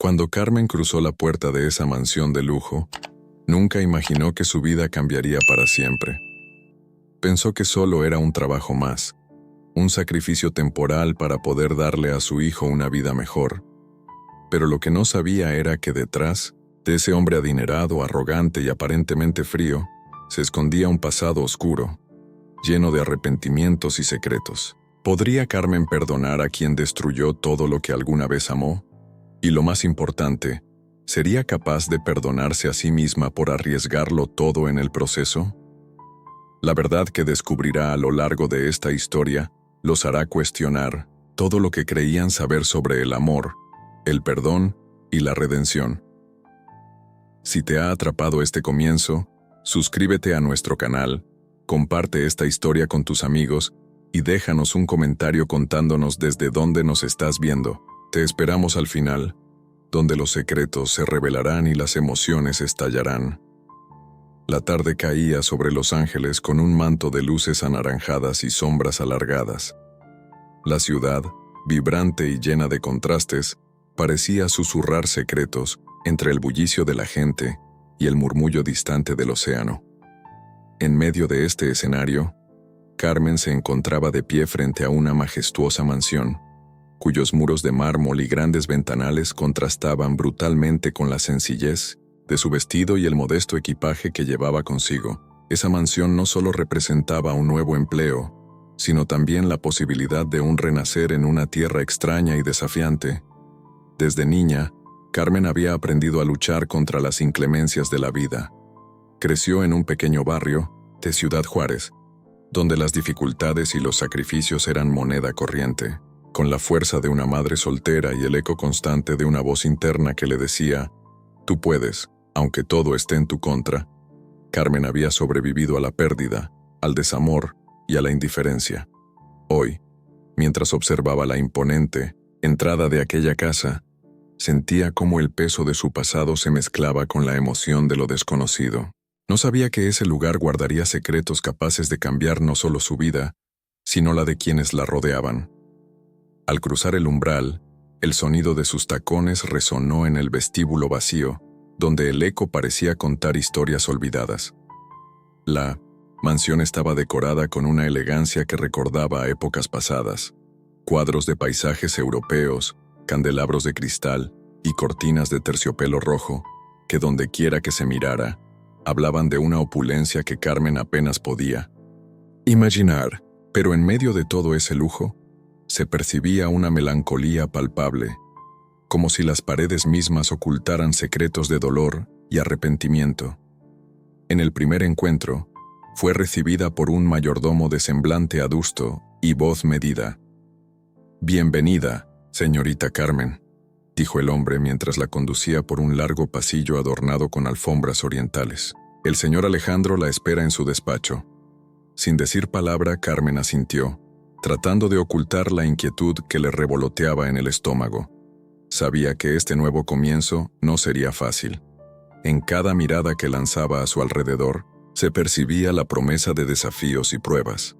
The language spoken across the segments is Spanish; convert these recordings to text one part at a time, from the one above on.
Cuando Carmen cruzó la puerta de esa mansión de lujo, nunca imaginó que su vida cambiaría para siempre. Pensó que solo era un trabajo más, un sacrificio temporal para poder darle a su hijo una vida mejor. Pero lo que no sabía era que detrás de ese hombre adinerado, arrogante y aparentemente frío, se escondía un pasado oscuro, lleno de arrepentimientos y secretos. ¿Podría Carmen perdonar a quien destruyó todo lo que alguna vez amó? Y lo más importante, ¿sería capaz de perdonarse a sí misma por arriesgarlo todo en el proceso? La verdad que descubrirá a lo largo de esta historia los hará cuestionar todo lo que creían saber sobre el amor, el perdón y la redención. Si te ha atrapado este comienzo, suscríbete a nuestro canal, comparte esta historia con tus amigos y déjanos un comentario contándonos desde dónde nos estás viendo. Te esperamos al final, donde los secretos se revelarán y las emociones estallarán. La tarde caía sobre Los Ángeles con un manto de luces anaranjadas y sombras alargadas. La ciudad, vibrante y llena de contrastes, parecía susurrar secretos entre el bullicio de la gente y el murmullo distante del océano. En medio de este escenario, Carmen se encontraba de pie frente a una majestuosa mansión, cuyos muros de mármol y grandes ventanales contrastaban brutalmente con la sencillez de su vestido y el modesto equipaje que llevaba consigo. Esa mansión no solo representaba un nuevo empleo, sino también la posibilidad de un renacer en una tierra extraña y desafiante. Desde niña, Carmen había aprendido a luchar contra las inclemencias de la vida. Creció en un pequeño barrio de Ciudad Juárez, donde las dificultades y los sacrificios eran moneda corriente. Con la fuerza de una madre soltera y el eco constante de una voz interna que le decía, «Tú puedes, aunque todo esté en tu contra», Carmen había sobrevivido a la pérdida, al desamor y a la indiferencia. Hoy, mientras observaba la imponente entrada de aquella casa, sentía cómo el peso de su pasado se mezclaba con la emoción de lo desconocido. No sabía que ese lugar guardaría secretos capaces de cambiar no solo su vida, sino la de quienes la rodeaban. Al cruzar el umbral, el sonido de sus tacones resonó en el vestíbulo vacío, donde el eco parecía contar historias olvidadas. La mansión estaba decorada con una elegancia que recordaba a épocas pasadas. Cuadros de paisajes europeos, candelabros de cristal y cortinas de terciopelo rojo, que dondequiera que se mirara, hablaban de una opulencia que Carmen apenas podía imaginar, pero en medio de todo ese lujo, se percibía una melancolía palpable, como si las paredes mismas ocultaran secretos de dolor y arrepentimiento. En el primer encuentro, fue recibida por un mayordomo de semblante adusto y voz medida. «Bienvenida, señorita Carmen», dijo el hombre mientras la conducía por un largo pasillo adornado con alfombras orientales. «El señor Alejandro la espera en su despacho». Sin decir palabra, Carmen asintió, tratando de ocultar la inquietud que le revoloteaba en el estómago. Sabía que este nuevo comienzo no sería fácil. En cada mirada que lanzaba a su alrededor, se percibía la promesa de desafíos y pruebas.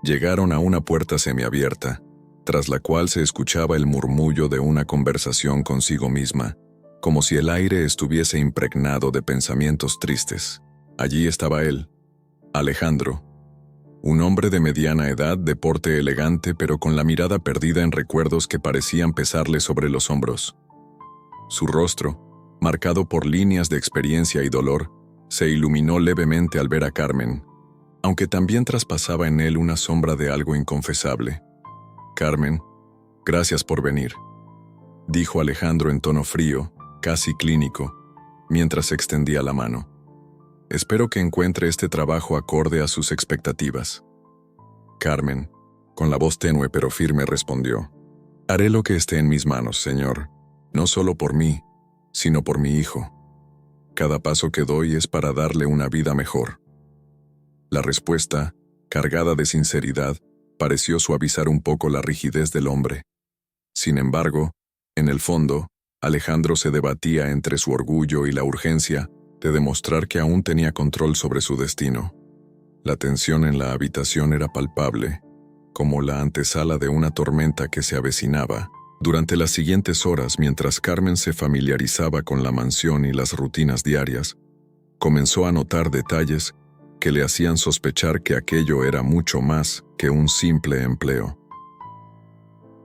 Llegaron a una puerta semiabierta, tras la cual se escuchaba el murmullo de una conversación consigo misma, como si el aire estuviese impregnado de pensamientos tristes. Allí estaba él, Alejandro, un hombre de mediana edad, de porte elegante pero con la mirada perdida en recuerdos que parecían pesarle sobre los hombros. Su rostro, marcado por líneas de experiencia y dolor, se iluminó levemente al ver a Carmen, aunque también traspasaba en él una sombra de algo inconfesable. «Carmen, gracias por venir», dijo Alejandro en tono frío, casi clínico, mientras extendía la mano. «Espero que encuentre este trabajo acorde a sus expectativas». Carmen, con la voz tenue pero firme, respondió: «Haré lo que esté en mis manos, señor, no solo por mí, sino por mi hijo. Cada paso que doy es para darle una vida mejor». La respuesta, cargada de sinceridad, pareció suavizar un poco la rigidez del hombre. Sin embargo, en el fondo, Alejandro se debatía entre su orgullo y la urgencia de demostrar que aún tenía control sobre su destino. La tensión en la habitación era palpable, como la antesala de una tormenta que se avecinaba, Durante las siguientes horas, mientras Carmen se familiarizaba con la mansión y las rutinas diarias, comenzó a notar detalles que le hacían sospechar que aquello era mucho más que un simple empleo.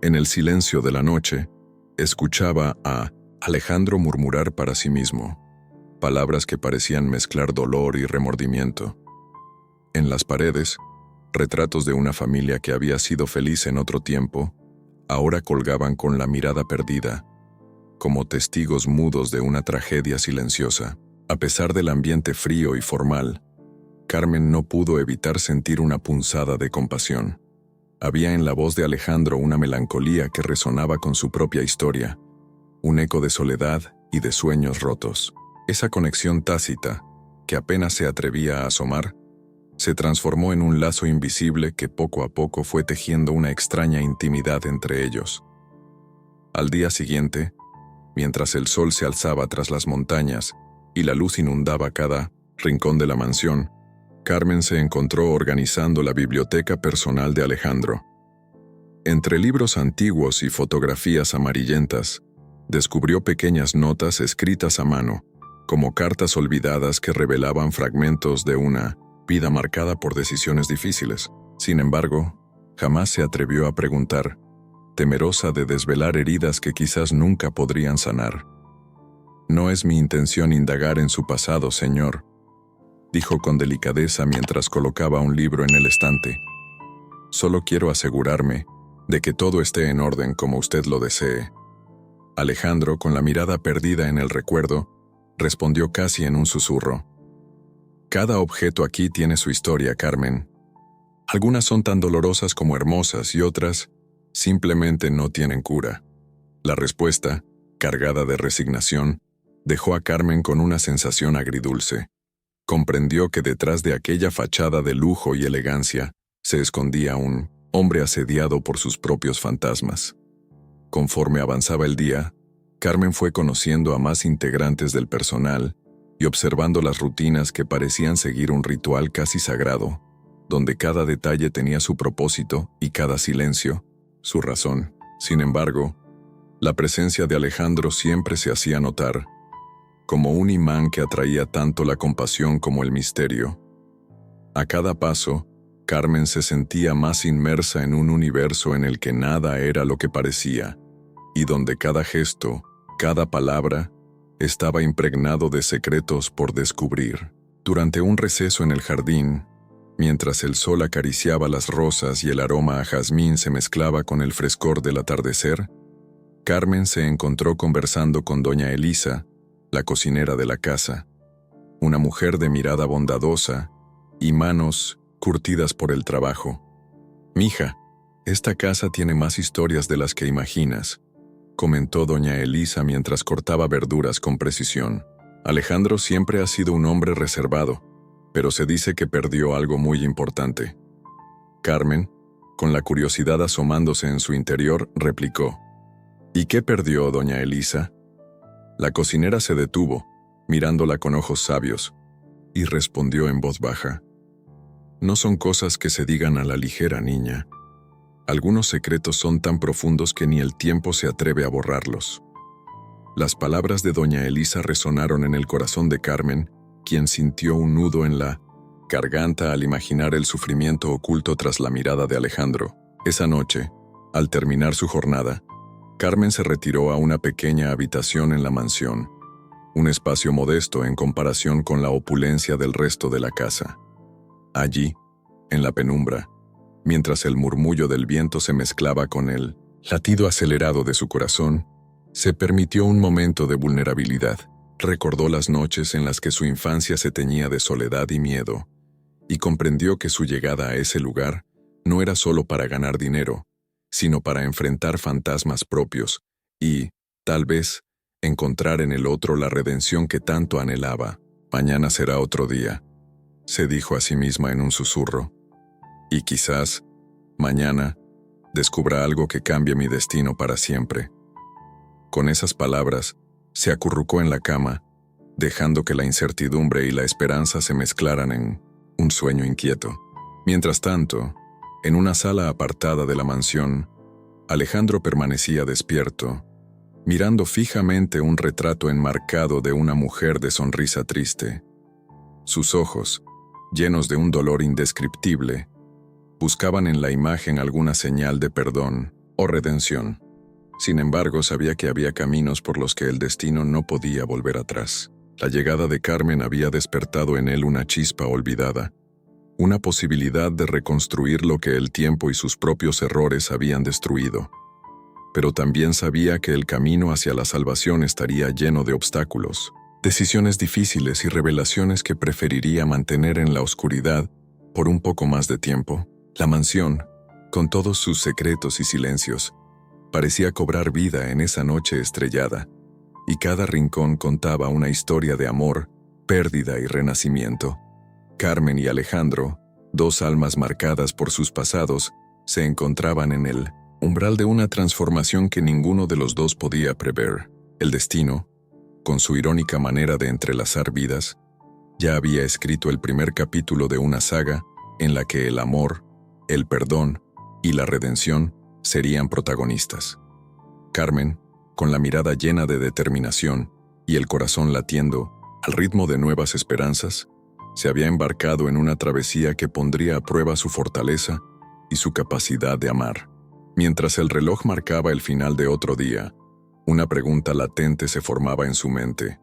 En el silencio de la noche, escuchaba a Alejandro murmurar para sí mismo, palabras que parecían mezclar dolor y remordimiento. En las paredes, retratos de una familia que había sido feliz en otro tiempo, ahora colgaban con la mirada perdida, como testigos mudos de una tragedia silenciosa. A pesar del ambiente frío y formal, Carmen no pudo evitar sentir una punzada de compasión. Había en la voz de Alejandro una melancolía que resonaba con su propia historia, un eco de soledad y de sueños rotos. Esa conexión tácita, que apenas se atrevía a asomar, se transformó en un lazo invisible que poco a poco fue tejiendo una extraña intimidad entre ellos. Al día siguiente, mientras el sol se alzaba tras las montañas y la luz inundaba cada rincón de la mansión, Carmen se encontró organizando la biblioteca personal de Alejandro. Entre libros antiguos y fotografías amarillentas, descubrió pequeñas notas escritas a mano, como cartas olvidadas que revelaban fragmentos de una vida marcada por decisiones difíciles. Sin embargo, jamás se atrevió a preguntar, temerosa de desvelar heridas que quizás nunca podrían sanar. «No es mi intención indagar en su pasado, señor», dijo con delicadeza mientras colocaba un libro en el estante. «Solo quiero asegurarme de que todo esté en orden como usted lo desee». Alejandro, con la mirada perdida en el recuerdo, respondió casi en un susurro. «Cada objeto aquí tiene su historia, Carmen. Algunas son tan dolorosas como hermosas y otras simplemente no tienen cura». La respuesta, cargada de resignación, dejó a Carmen con una sensación agridulce. Comprendió que detrás de aquella fachada de lujo y elegancia se escondía un hombre asediado por sus propios fantasmas. Conforme avanzaba el día, Carmen fue conociendo a más integrantes del personal y observando las rutinas que parecían seguir un ritual casi sagrado, donde cada detalle tenía su propósito y cada silencio, su razón. Sin embargo, la presencia de Alejandro siempre se hacía notar, como un imán que atraía tanto la compasión como el misterio. A cada paso, Carmen se sentía más inmersa en un universo en el que nada era lo que parecía, y donde cada gesto, cada palabra, estaba impregnado de secretos por descubrir. Durante un receso en el jardín, mientras el sol acariciaba las rosas y el aroma a jazmín se mezclaba con el frescor del atardecer, Carmen se encontró conversando con doña Elisa, la cocinera de la casa, una mujer de mirada bondadosa y manos curtidas por el trabajo. «Mija, esta casa tiene más historias de las que imaginas», comentó doña Elisa mientras cortaba verduras con precisión. «Alejandro siempre ha sido un hombre reservado, pero se dice que perdió algo muy importante». Carmen, con la curiosidad asomándose en su interior, replicó: «¿Y qué perdió, doña Elisa?». La cocinera se detuvo, mirándola con ojos sabios, y respondió en voz baja: «No son cosas que se digan a la ligera, niña. Algunos secretos son tan profundos que ni el tiempo se atreve a borrarlos». Las palabras de doña Elisa resonaron en el corazón de Carmen, quien sintió un nudo en la garganta al imaginar el sufrimiento oculto tras la mirada de Alejandro. Esa noche, al terminar su jornada, Carmen se retiró a una pequeña habitación en la mansión, un espacio modesto en comparación con la opulencia del resto de la casa. Allí, en la penumbra, mientras el murmullo del viento se mezclaba con el latido acelerado de su corazón, se permitió un momento de vulnerabilidad. Recordó las noches en las que su infancia se teñía de soledad y miedo, y comprendió que su llegada a ese lugar no era solo para ganar dinero, sino para enfrentar fantasmas propios y, tal vez, encontrar en el otro la redención que tanto anhelaba. «Mañana será otro día», se dijo a sí misma en un susurro. «Y quizás, mañana, descubra algo que cambie mi destino para siempre». Con esas palabras, se acurrucó en la cama, dejando que la incertidumbre y la esperanza se mezclaran en un sueño inquieto. Mientras tanto, en una sala apartada de la mansión, Alejandro permanecía despierto, mirando fijamente un retrato enmarcado de una mujer de sonrisa triste. Sus ojos, llenos de un dolor indescriptible, buscaban en la imagen alguna señal de perdón o redención. Sin embargo, sabía que había caminos por los que el destino no podía volver atrás. La llegada de Carmen había despertado en él una chispa olvidada, una posibilidad de reconstruir lo que el tiempo y sus propios errores habían destruido. Pero también sabía que el camino hacia la salvación estaría lleno de obstáculos, decisiones difíciles y revelaciones que preferiría mantener en la oscuridad por un poco más de tiempo. La mansión, con todos sus secretos y silencios, parecía cobrar vida en esa noche estrellada, y cada rincón contaba una historia de amor, pérdida y renacimiento. Carmen y Alejandro, dos almas marcadas por sus pasados, se encontraban en el umbral de una transformación que ninguno de los dos podía prever. El destino, con su irónica manera de entrelazar vidas, ya había escrito el primer capítulo de una saga en la que el amor, el perdón y la redención serían protagonistas. Carmen, con la mirada llena de determinación y el corazón latiendo al ritmo de nuevas esperanzas, se había embarcado en una travesía que pondría a prueba su fortaleza y su capacidad de amar. Mientras el reloj marcaba el final de otro día, una pregunta latente se formaba en su mente.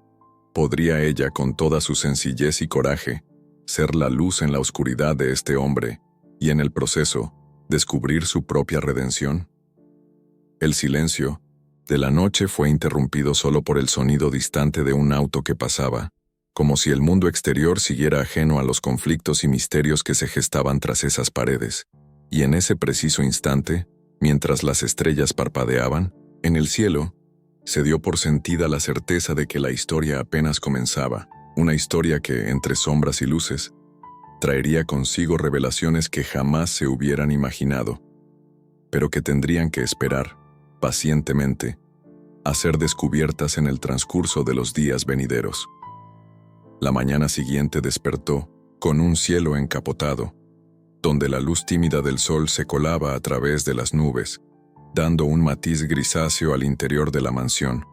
¿Podría ella, con toda su sencillez y coraje, ser la luz en la oscuridad de este hombre y, en el proceso, descubrir su propia redención? El silencio de la noche fue interrumpido solo por el sonido distante de un auto que pasaba, como si el mundo exterior siguiera ajeno a los conflictos y misterios que se gestaban tras esas paredes. Y en ese preciso instante, mientras las estrellas parpadeaban, en el cielo, se dio por sentida la certeza de que la historia apenas comenzaba, una historia que, entre sombras y luces, traería consigo revelaciones que jamás se hubieran imaginado, pero que tendrían que esperar, pacientemente, a ser descubiertas en el transcurso de los días venideros. La mañana siguiente despertó con un cielo encapotado, donde la luz tímida del sol se colaba a través de las nubes, dando un matiz grisáceo al interior de la mansión.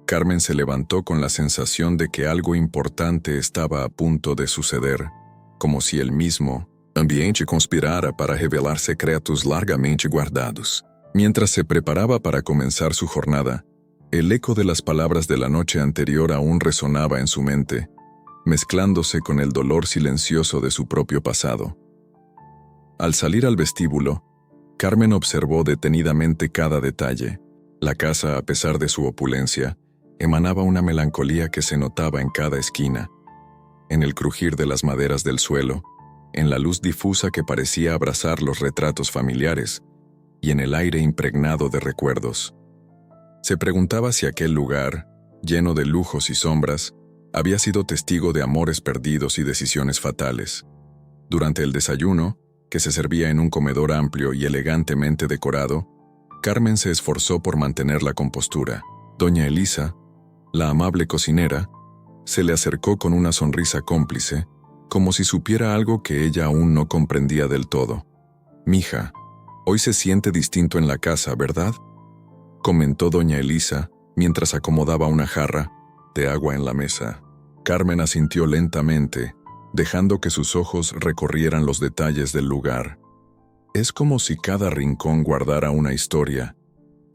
Carmen se levantó con la sensación de que algo importante estaba a punto de suceder, como si el mismo ambiente conspirara para revelar secretos largamente guardados. Mientras se preparaba para comenzar su jornada, el eco de las palabras de la noche anterior aún resonaba en su mente, mezclándose con el dolor silencioso de su propio pasado. Al salir al vestíbulo, Carmen observó detenidamente cada detalle. La casa, a pesar de su opulencia, emanaba una melancolía que se notaba en cada esquina, en el crujir de las maderas del suelo, en la luz difusa que parecía abrazar los retratos familiares, y en el aire impregnado de recuerdos. Se preguntaba si aquel lugar, lleno de lujos y sombras, había sido testigo de amores perdidos y decisiones fatales. Durante el desayuno, que se servía en un comedor amplio y elegantemente decorado, Carmen se esforzó por mantener la compostura. Doña Elisa, la amable cocinera, se le acercó con una sonrisa cómplice, como si supiera algo que ella aún no comprendía del todo. «Mija, hoy se siente distinto en la casa, ¿verdad?», comentó doña Elisa, mientras acomodaba una jarra de agua en la mesa. Carmen asintió lentamente, dejando que sus ojos recorrieran los detalles del lugar. «Es como si cada rincón guardara una historia,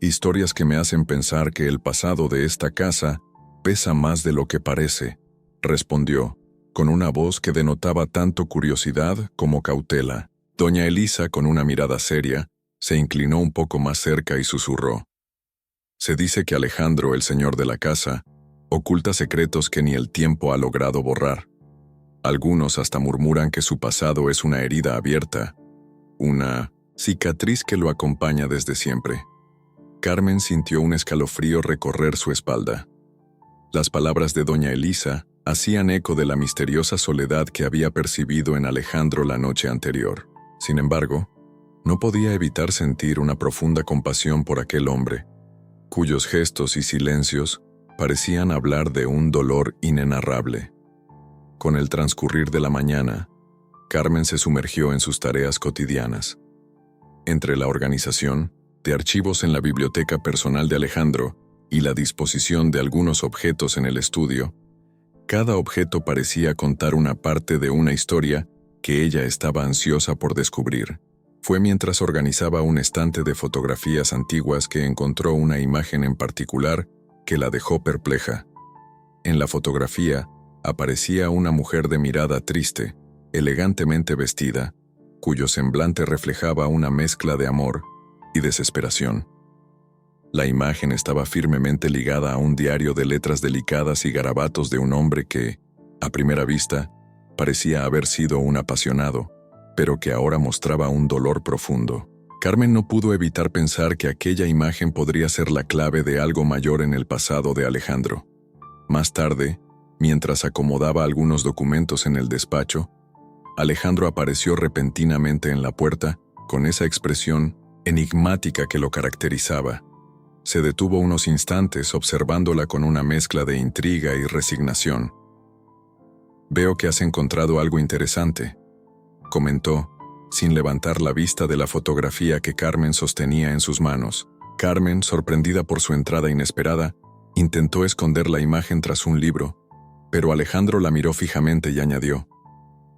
historias que me hacen pensar que el pasado de esta casa pesa más de lo que parece», respondió, con una voz que denotaba tanto curiosidad como cautela. Doña Elisa, con una mirada seria, se inclinó un poco más cerca y susurró: «Se dice que Alejandro, el señor de la casa, oculta secretos que ni el tiempo ha logrado borrar. Algunos hasta murmuran que su pasado es una herida abierta, una cicatriz que lo acompaña desde siempre». Carmen sintió un escalofrío recorrer su espalda. Las palabras de doña Elisa hacían eco de la misteriosa soledad que había percibido en Alejandro la noche anterior. Sin embargo, no podía evitar sentir una profunda compasión por aquel hombre, cuyos gestos y silencios parecían hablar de un dolor inenarrable. Con el transcurrir de la mañana, Carmen se sumergió en sus tareas cotidianas. Entre la organización, de archivos en la biblioteca personal de Alejandro y la disposición de algunos objetos en el estudio, cada objeto parecía contar una parte de una historia que ella estaba ansiosa por descubrir. Fue mientras organizaba un estante de fotografías antiguas que encontró una imagen en particular que la dejó perpleja. En la fotografía aparecía una mujer de mirada triste, elegantemente vestida, cuyo semblante reflejaba una mezcla de amor y desesperación. La imagen estaba firmemente ligada a un diario de letras delicadas y garabatos de un hombre que, a primera vista, parecía haber sido un apasionado, pero que ahora mostraba un dolor profundo. Carmen no pudo evitar pensar que aquella imagen podría ser la clave de algo mayor en el pasado de Alejandro. Más tarde, mientras acomodaba algunos documentos en el despacho, Alejandro apareció repentinamente en la puerta con esa expresión enigmática que lo caracterizaba. Se detuvo unos instantes observándola con una mezcla de intriga y resignación. «Veo que has encontrado algo interesante», comentó, sin levantar la vista de la fotografía que Carmen sostenía en sus manos. Carmen, sorprendida por su entrada inesperada, intentó esconder la imagen tras un libro, pero Alejandro la miró fijamente y añadió: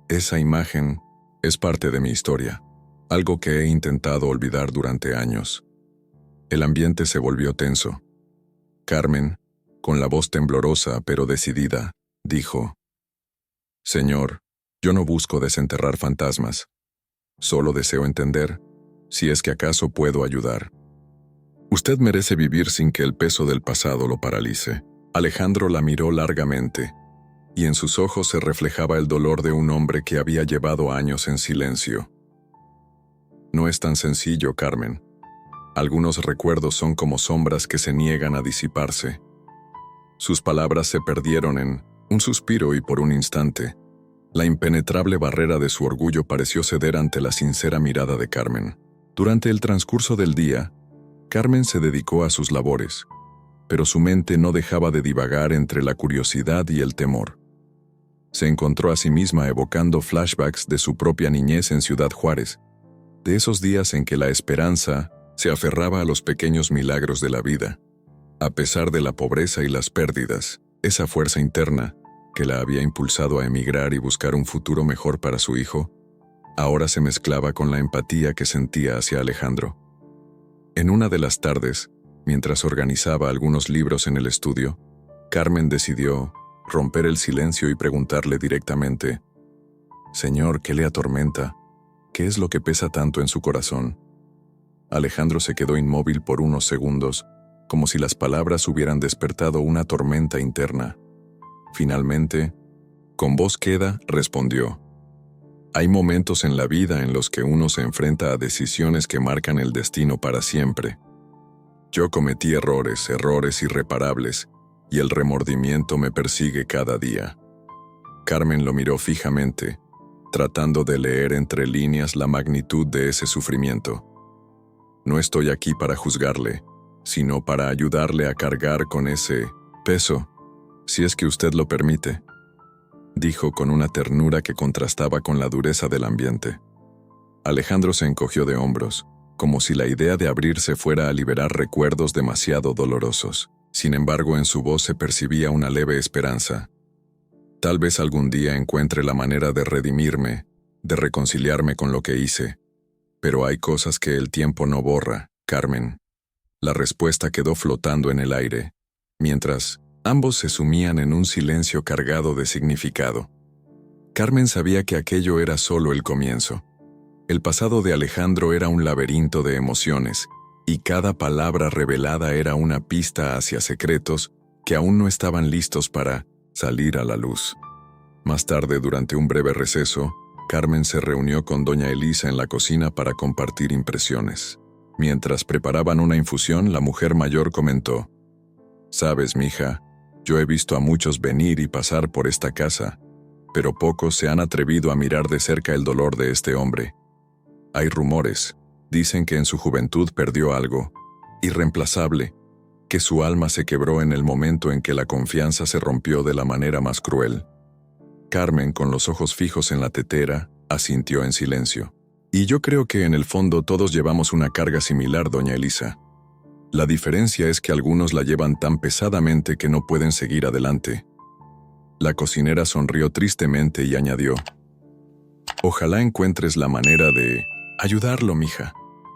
«Esa imagen es parte de mi historia, algo que he intentado olvidar durante años». El ambiente se volvió tenso. Carmen, con la voz temblorosa pero decidida, dijo: «Señor, yo no busco desenterrar fantasmas. Solo deseo entender si es que acaso puedo ayudar. Usted merece vivir sin que el peso del pasado lo paralice». Alejandro la miró largamente, y en sus ojos se reflejaba el dolor de un hombre que había llevado años en silencio. «No es tan sencillo, Carmen. Algunos recuerdos son como sombras que se niegan a disiparse». Sus palabras se perdieron en un suspiro y por un instante, la impenetrable barrera de su orgullo pareció ceder ante la sincera mirada de Carmen. Durante el transcurso del día, Carmen se dedicó a sus labores, pero su mente no dejaba de divagar entre la curiosidad y el temor. Se encontró a sí misma evocando flashbacks de su propia niñez en Ciudad Juárez, de esos días en que la esperanza se aferraba a los pequeños milagros de la vida. A pesar de la pobreza y las pérdidas, esa fuerza interna, que la había impulsado a emigrar y buscar un futuro mejor para su hijo, ahora se mezclaba con la empatía que sentía hacia Alejandro. En una de las tardes, mientras organizaba algunos libros en el estudio, Carmen decidió romper el silencio y preguntarle directamente: «Señor, ¿qué le atormenta? ¿Qué es lo que pesa tanto en su corazón?». Alejandro se quedó inmóvil por unos segundos, como si las palabras hubieran despertado una tormenta interna. Finalmente, con voz queda, respondió: «Hay momentos en la vida en los que uno se enfrenta a decisiones que marcan el destino para siempre. Yo cometí errores irreparables, y el remordimiento me persigue cada día». Carmen lo miró fijamente, tratando de leer entre líneas la magnitud de ese sufrimiento. «No estoy aquí para juzgarle, sino para ayudarle a cargar con ese peso, si es que usted lo permite», dijo con una ternura que contrastaba con la dureza del ambiente. Alejandro se encogió de hombros, como si la idea de abrirse fuera a liberar recuerdos demasiado dolorosos. Sin embargo, en su voz se percibía una leve esperanza. «Tal vez algún día encuentre la manera de redimirme, de reconciliarme con lo que hice. Pero hay cosas que el tiempo no borra, Carmen». La respuesta quedó flotando en el aire, mientras ambos se sumían en un silencio cargado de significado. Carmen sabía que aquello era solo el comienzo. El pasado de Alejandro era un laberinto de emociones, y cada palabra revelada era una pista hacia secretos que aún no estaban listos para salir a la luz. Más tarde, durante un breve receso, Carmen se reunió con doña Elisa en la cocina para compartir impresiones. Mientras preparaban una infusión, la mujer mayor comentó: «Sabes, mija, yo he visto a muchos venir y pasar por esta casa, pero pocos se han atrevido a mirar de cerca el dolor de este hombre. Hay rumores, dicen que en su juventud perdió algo irreemplazable, que su alma se quebró en el momento en que la confianza se rompió de la manera más cruel». Carmen, con los ojos fijos en la tetera, asintió en silencio. Y yo creo que en el fondo todos llevamos una carga similar, doña Elisa. La diferencia es que algunos la llevan tan pesadamente que no pueden seguir adelante. La cocinera sonrió tristemente y añadió: ojalá encuentres la manera de ayudarlo, mija,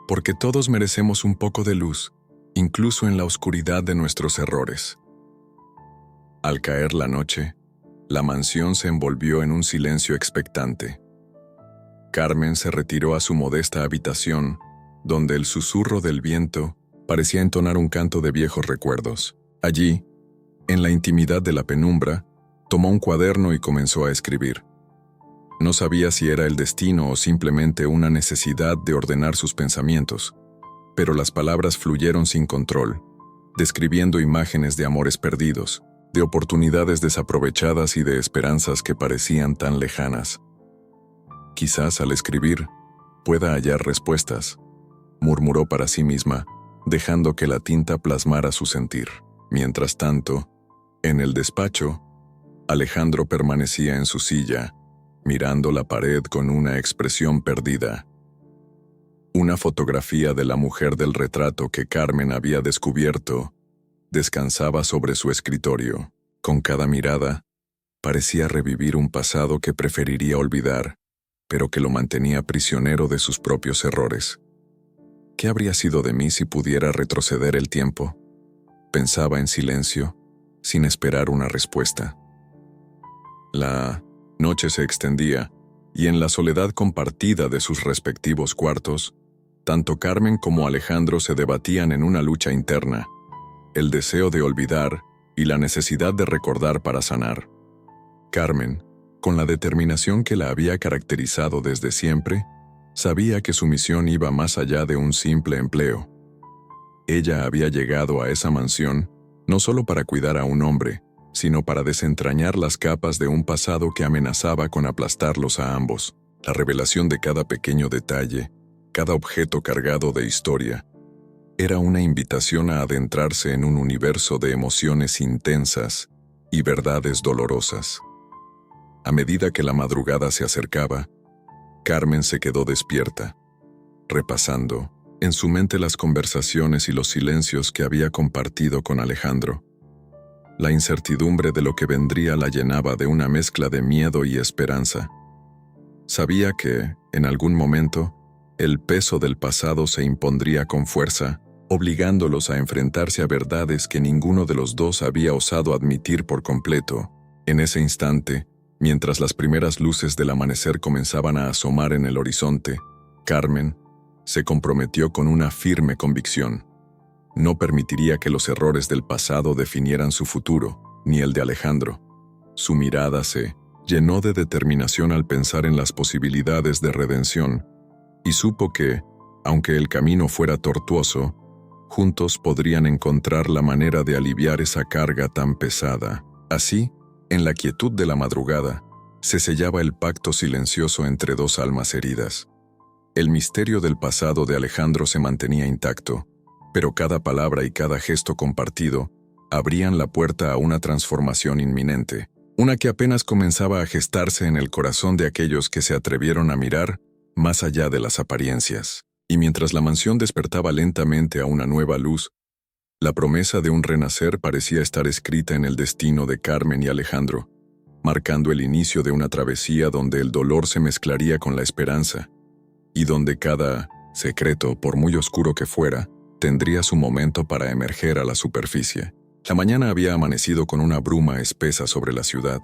porque todos merecemos un poco de luz, incluso en la oscuridad de nuestros errores. Al caer la noche, la mansión se envolvió en un silencio expectante. Carmen se retiró a su modesta habitación, donde el susurro del viento parecía entonar un canto de viejos recuerdos. Allí, en la intimidad de la penumbra, tomó un cuaderno y comenzó a escribir. No sabía si era el destino o simplemente una necesidad de ordenar sus pensamientos, pero las palabras fluyeron sin control, describiendo imágenes de amores perdidos, de oportunidades desaprovechadas y de esperanzas que parecían tan lejanas. Quizás al escribir pueda hallar respuestas, murmuró para sí misma, dejando que la tinta plasmara su sentir. Mientras tanto, en el despacho, Alejandro permanecía en su silla, mirando la pared con una expresión perdida. Una fotografía de la mujer del retrato que Carmen había descubierto descansaba sobre su escritorio. Con cada mirada, parecía revivir un pasado que preferiría olvidar, pero que lo mantenía prisionero de sus propios errores. ¿Qué habría sido de mí si pudiera retroceder el tiempo? Pensaba en silencio, sin esperar una respuesta. La noche se extendía, y en la soledad compartida de sus respectivos cuartos, tanto Carmen como Alejandro se debatían en una lucha interna, el deseo de olvidar y la necesidad de recordar para sanar. Carmen, con la determinación que la había caracterizado desde siempre, sabía que su misión iba más allá de un simple empleo. Ella había llegado a esa mansión no solo para cuidar a un hombre, sino para desentrañar las capas de un pasado que amenazaba con aplastarlos a ambos. La revelación de cada pequeño detalle, cada objeto cargado de historia, era una invitación a adentrarse en un universo de emociones intensas y verdades dolorosas. A medida que la madrugada se acercaba, Carmen se quedó despierta, repasando en su mente las conversaciones y los silencios que había compartido con Alejandro. La incertidumbre de lo que vendría la llenaba de una mezcla de miedo y esperanza. Sabía que, en algún momento, el peso del pasado se impondría con fuerza, obligándolos a enfrentarse a verdades que ninguno de los dos había osado admitir por completo. En ese instante, mientras las primeras luces del amanecer comenzaban a asomar en el horizonte, Carmen se comprometió con una firme convicción. No permitiría que los errores del pasado definieran su futuro, ni el de Alejandro. Su mirada se llenó de determinación al pensar en las posibilidades de redención, y supo que, aunque el camino fuera tortuoso, juntos podrían encontrar la manera de aliviar esa carga tan pesada. Así, en la quietud de la madrugada, se sellaba el pacto silencioso entre dos almas heridas. El misterio del pasado de Alejandro se mantenía intacto, pero cada palabra y cada gesto compartido abrían la puerta a una transformación inminente, una que apenas comenzaba a gestarse en el corazón de aquellos que se atrevieron a mirar más allá de las apariencias. Y mientras la mansión despertaba lentamente a una nueva luz, la promesa de un renacer parecía estar escrita en el destino de Carmen y Alejandro, marcando el inicio de una travesía donde el dolor se mezclaría con la esperanza, y donde cada secreto, por muy oscuro que fuera, tendría su momento para emerger a la superficie. La mañana había amanecido con una bruma espesa sobre la ciudad,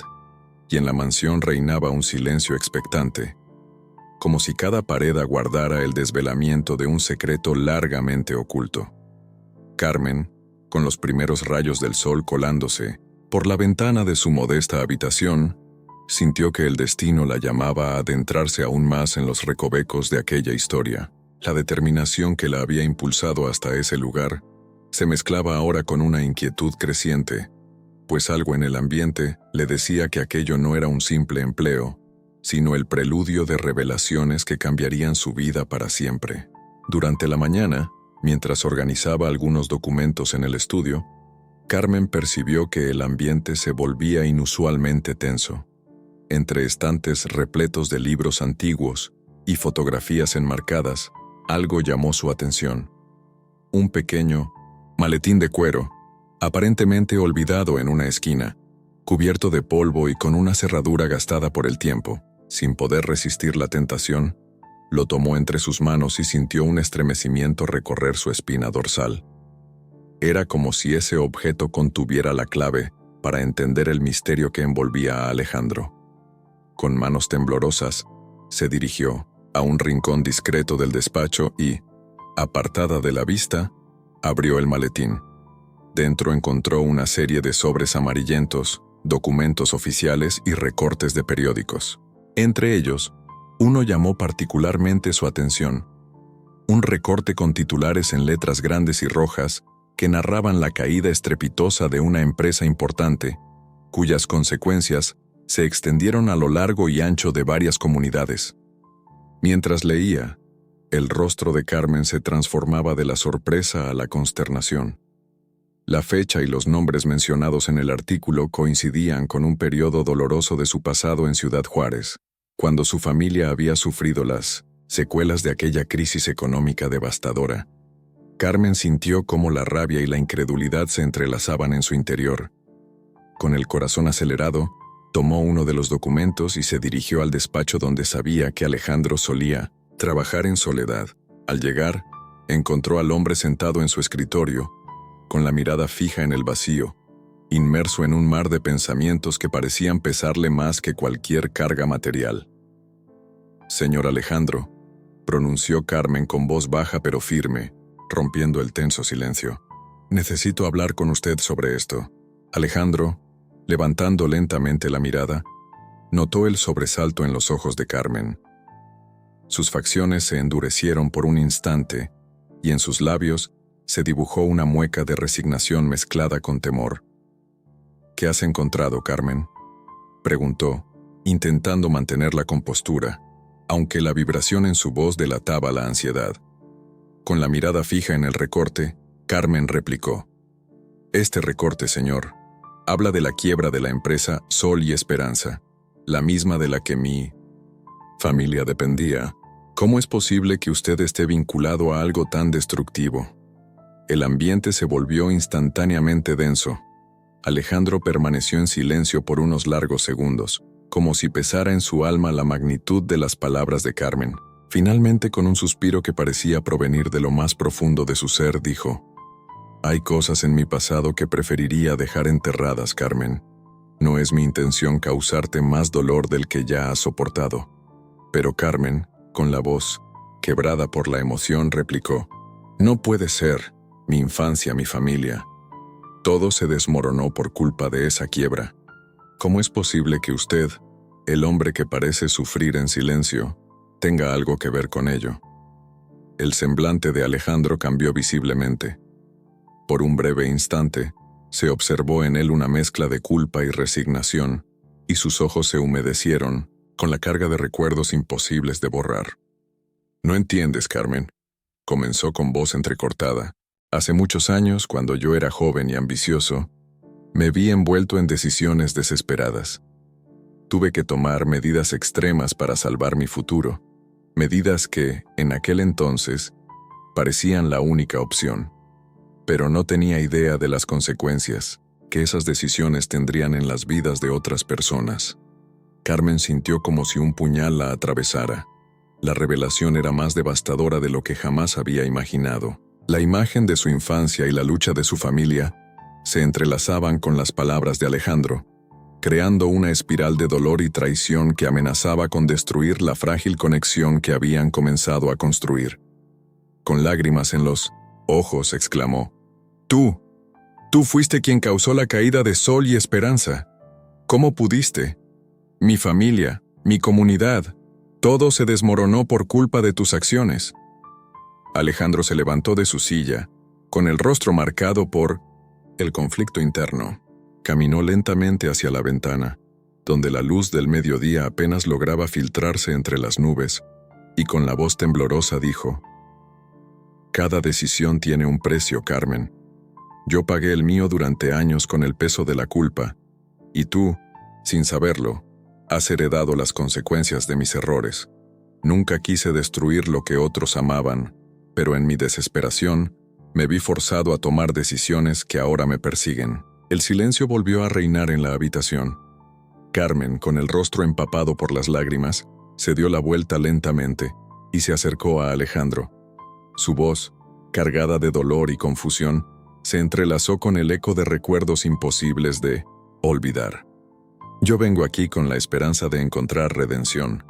y en la mansión reinaba un silencio expectante, como si cada pared aguardara el desvelamiento de un secreto largamente oculto. Carmen, con los primeros rayos del sol colándose por la ventana de su modesta habitación, sintió que el destino la llamaba a adentrarse aún más en los recovecos de aquella historia. La determinación que la había impulsado hasta ese lugar se mezclaba ahora con una inquietud creciente, pues algo en el ambiente le decía que aquello no era un simple empleo, sino el preludio de revelaciones que cambiarían su vida para siempre. Durante la mañana, mientras organizaba algunos documentos en el estudio, Carmen percibió que el ambiente se volvía inusualmente tenso. Entre estantes repletos de libros antiguos y fotografías enmarcadas, algo llamó su atención. Un pequeño maletín de cuero, aparentemente olvidado en una esquina, cubierto de polvo y con una cerradura gastada por el tiempo. Sin poder resistir la tentación, lo tomó entre sus manos y sintió un estremecimiento recorrer su espina dorsal. Era como si ese objeto contuviera la clave para entender el misterio que envolvía a Alejandro. Con manos temblorosas, se dirigió a un rincón discreto del despacho y, apartada de la vista, abrió el maletín. Dentro encontró una serie de sobres amarillentos, documentos oficiales y recortes de periódicos. Entre ellos, uno llamó particularmente su atención. Un recorte con titulares en letras grandes y rojas que narraban la caída estrepitosa de una empresa importante, cuyas consecuencias se extendieron a lo largo y ancho de varias comunidades. Mientras leía, el rostro de Carmen se transformaba de la sorpresa a la consternación. La fecha y los nombres mencionados en el artículo coincidían con un periodo doloroso de su pasado en Ciudad Juárez, cuando su familia había sufrido las secuelas de aquella crisis económica devastadora. Carmen sintió cómo la rabia y la incredulidad se entrelazaban en su interior. Con el corazón acelerado, tomó uno de los documentos y se dirigió al despacho donde sabía que Alejandro solía trabajar en soledad. Al llegar, encontró al hombre sentado en su escritorio, con la mirada fija en el vacío, inmerso en un mar de pensamientos que parecían pesarle más que cualquier carga material. «Señor Alejandro», pronunció Carmen con voz baja pero firme, rompiendo el tenso silencio. «Necesito hablar con usted sobre esto». Alejandro, levantando lentamente la mirada, notó el sobresalto en los ojos de Carmen. Sus facciones se endurecieron por un instante y en sus labios se dibujó una mueca de resignación mezclada con temor. «¿Qué has encontrado, Carmen?», preguntó, intentando mantener la compostura, aunque la vibración en su voz delataba la ansiedad. Con la mirada fija en el recorte, Carmen replicó: «Este recorte, señor, habla de la quiebra de la empresa Sol y Esperanza, la misma de la que mi familia dependía. ¿Cómo es posible que usted esté vinculado a algo tan destructivo?». El ambiente se volvió instantáneamente denso. Alejandro permaneció en silencio por unos largos segundos, como si pesara en su alma la magnitud de las palabras de Carmen. Finalmente, con un suspiro que parecía provenir de lo más profundo de su ser, dijo: «Hay cosas en mi pasado que preferiría dejar enterradas, Carmen. No es mi intención causarte más dolor del que ya has soportado». Pero Carmen, con la voz quebrada por la emoción, replicó: «No puede ser, mi infancia, mi familia. Todo se desmoronó por culpa de esa quiebra. ¿Cómo es posible que usted, el hombre que parece sufrir en silencio, tenga algo que ver con ello?». El semblante de Alejandro cambió visiblemente. Por un breve instante, se observó en él una mezcla de culpa y resignación, y sus ojos se humedecieron con la carga de recuerdos imposibles de borrar. «No entiendes, Carmen», comenzó con voz entrecortada. «Hace muchos años, cuando yo era joven y ambicioso, me vi envuelto en decisiones desesperadas. Tuve que tomar medidas extremas para salvar mi futuro, medidas que, en aquel entonces, parecían la única opción. Pero no tenía idea de las consecuencias que esas decisiones tendrían en las vidas de otras personas». Carmen sintió como si un puñal la atravesara. La revelación era más devastadora de lo que jamás había imaginado. La imagen de su infancia y la lucha de su familia se entrelazaban con las palabras de Alejandro, creando una espiral de dolor y traición que amenazaba con destruir la frágil conexión que habían comenzado a construir. Con lágrimas en los ojos, exclamó: «Tú fuiste quien causó la caída de Sol y Esperanza. ¿Cómo pudiste? Mi familia, mi comunidad, todo se desmoronó por culpa de tus acciones». Alejandro se levantó de su silla, con el rostro marcado por el conflicto interno. Caminó lentamente hacia la ventana, donde la luz del mediodía apenas lograba filtrarse entre las nubes, y con la voz temblorosa dijo: «Cada decisión tiene un precio, Carmen. Yo pagué el mío durante años con el peso de la culpa, y tú, sin saberlo, has heredado las consecuencias de mis errores. Nunca quise destruir lo que otros amaban, pero en mi desesperación, me vi forzado a tomar decisiones que ahora me persiguen. El silencio volvió a reinar en la habitación. Carmen, con el rostro empapado por las lágrimas, se dio la vuelta lentamente y se acercó a Alejandro. Su voz, cargada de dolor y confusión, se entrelazó con el eco de recuerdos imposibles de olvidar. Yo vengo aquí con la esperanza de encontrar redención,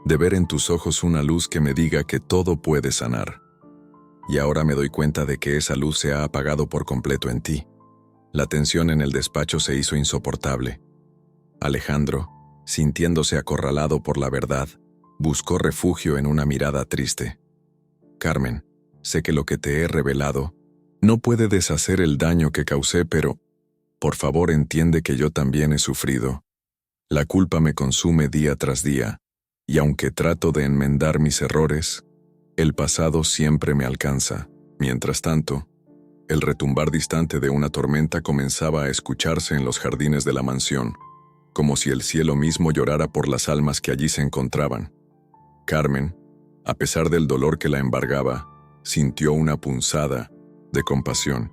de ver en tus ojos una luz que me diga que todo puede sanar. Y ahora me doy cuenta de que esa luz se ha apagado por completo en ti. La tensión en el despacho se hizo insoportable. Alejandro, sintiéndose acorralado por la verdad, buscó refugio en una mirada triste. Carmen, sé que lo que te he revelado no puede deshacer el daño que causé, pero, por favor, entiende que yo también he sufrido. La culpa me consume día tras día, y aunque trato de enmendar mis errores, el pasado siempre me alcanza. Mientras tanto, el retumbar distante de una tormenta comenzaba a escucharse en los jardines de la mansión, como si el cielo mismo llorara por las almas que allí se encontraban. Carmen, a pesar del dolor que la embargaba, sintió una punzada de compasión.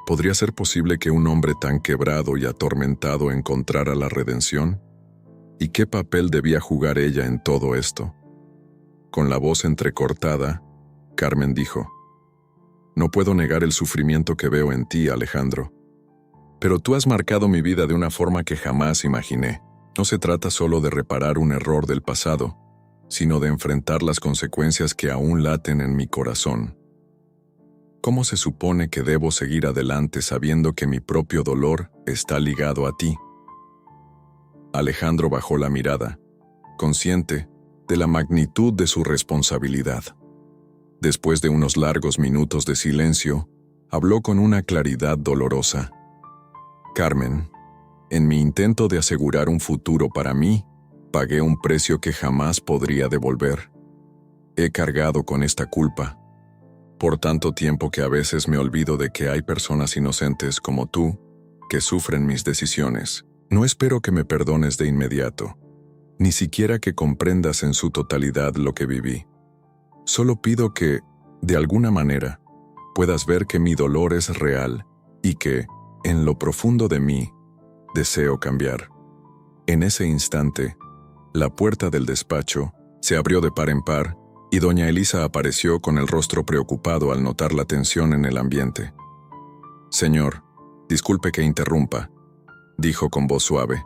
¿Podría ser posible que un hombre tan quebrado y atormentado encontrara la redención? ¿Y qué papel debía jugar ella en todo esto? Con la voz entrecortada, Carmen dijo: «No puedo negar el sufrimiento que veo en ti, Alejandro. Pero tú has marcado mi vida de una forma que jamás imaginé. No se trata solo de reparar un error del pasado, sino de enfrentar las consecuencias que aún laten en mi corazón. ¿Cómo se supone que debo seguir adelante sabiendo que mi propio dolor está ligado a ti?» Alejandro bajó la mirada, consciente de la magnitud de su responsabilidad. Después de unos largos minutos de silencio, habló con una claridad dolorosa. «Carmen, en mi intento de asegurar un futuro para mí, pagué un precio que jamás podría devolver. He cargado con esta culpa por tanto tiempo que a veces me olvido de que hay personas inocentes como tú que sufren mis decisiones. No espero que me perdones de inmediato, ni siquiera que comprendas en su totalidad lo que viví. Solo pido que, de alguna manera, puedas ver que mi dolor es real y que, en lo profundo de mí, deseo cambiar». En ese instante, la puerta del despacho se abrió de par en par y doña Elisa apareció con el rostro preocupado al notar la tensión en el ambiente. «Señor, disculpe que interrumpa», dijo con voz suave,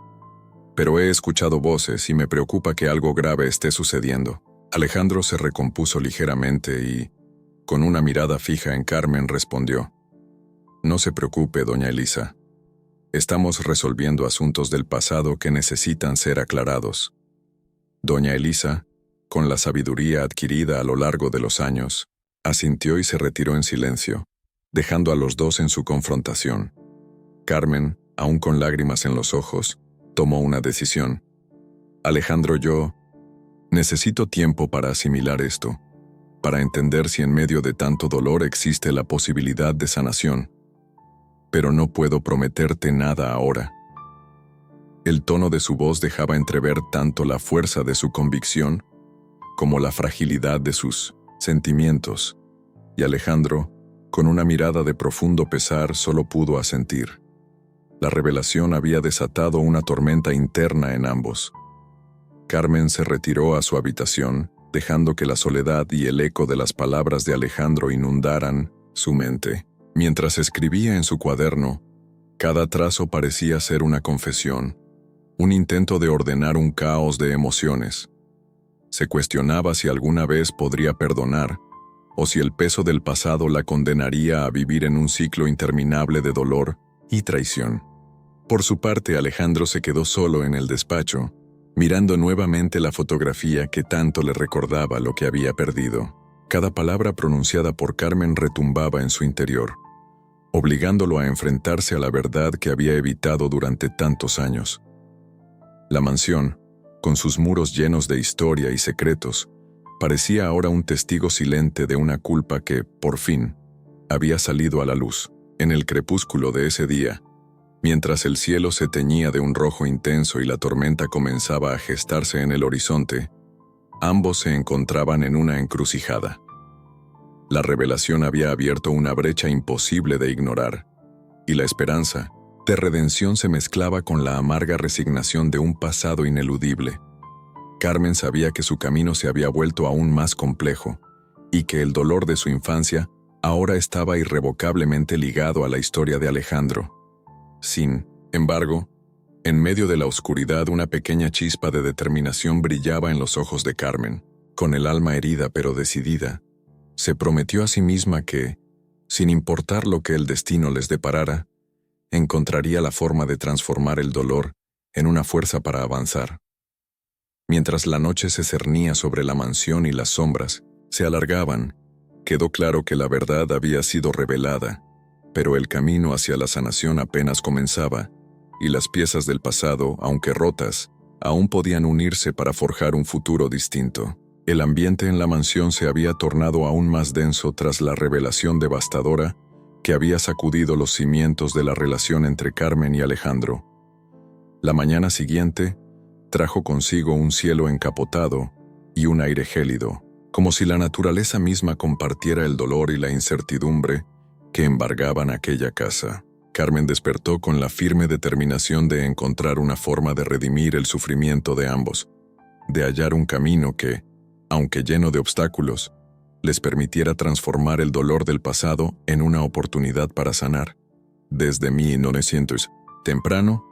«pero he escuchado voces y me preocupa que algo grave esté sucediendo». Alejandro se recompuso ligeramente y, con una mirada fija en Carmen, respondió: «No se preocupe, doña Elisa. Estamos resolviendo asuntos del pasado que necesitan ser aclarados». Doña Elisa, con la sabiduría adquirida a lo largo de los años, asintió y se retiró en silencio, dejando a los dos en su confrontación. Carmen, aún con lágrimas en los ojos, tomó una decisión. «Alejandro, yo necesito tiempo para asimilar esto, para entender si en medio de tanto dolor existe la posibilidad de sanación. Pero no puedo prometerte nada ahora». El tono de su voz dejaba entrever tanto la fuerza de su convicción como la fragilidad de sus sentimientos, y Alejandro, con una mirada de profundo pesar, solo pudo asentir. La revelación había desatado una tormenta interna en ambos. Carmen se retiró a su habitación, dejando que la soledad y el eco de las palabras de Alejandro inundaran su mente. Mientras escribía en su cuaderno, cada trazo parecía ser una confesión, un intento de ordenar un caos de emociones. Se cuestionaba si alguna vez podría perdonar, o si el peso del pasado la condenaría a vivir en un ciclo interminable de dolor y traición. Por su parte, Alejandro se quedó solo en el despacho, mirando nuevamente la fotografía que tanto le recordaba lo que había perdido. Cada palabra pronunciada por Carmen retumbaba en su interior, obligándolo a enfrentarse a la verdad que había evitado durante tantos años. La mansión, con sus muros llenos de historia y secretos, parecía ahora un testigo silente de una culpa que, por fin, había salido a la luz. En el crepúsculo de ese día, mientras el cielo se teñía de un rojo intenso y la tormenta comenzaba a gestarse en el horizonte, Ambos se encontraban en una encrucijada. La revelación había abierto una brecha imposible de ignorar, y la esperanza de redención se mezclaba con la amarga resignación de un pasado ineludible. Carmen sabía que su camino se había vuelto aún más complejo, y que el dolor de su infancia ahora estaba irrevocablemente ligado a la historia de Alejandro. Sin embargo, en medio de la oscuridad una pequeña chispa de determinación brillaba en los ojos de Carmen. Con el alma herida pero decidida, se prometió a sí misma que, sin importar lo que el destino les deparara, encontraría la forma de transformar el dolor en una fuerza para avanzar. Mientras la noche se cernía sobre la mansión y las sombras se alargaban, quedó claro que la verdad había sido revelada, pero el camino hacia la sanación apenas comenzaba, y las piezas del pasado, aunque rotas, aún podían unirse para forjar un futuro distinto. El ambiente en la mansión se había tornado aún más denso tras la revelación devastadora que había sacudido los cimientos de la relación entre Carmen y Alejandro. La mañana siguiente trajo consigo un cielo encapotado y un aire gélido, como si la naturaleza misma compartiera el dolor y la incertidumbre que embargaban aquella casa. Carmen despertó con la firme determinación de encontrar una forma de redimir el sufrimiento de ambos, de hallar un camino que, aunque lleno de obstáculos, les permitiera transformar el dolor del pasado en una oportunidad para sanar. Desde 1900, temprano,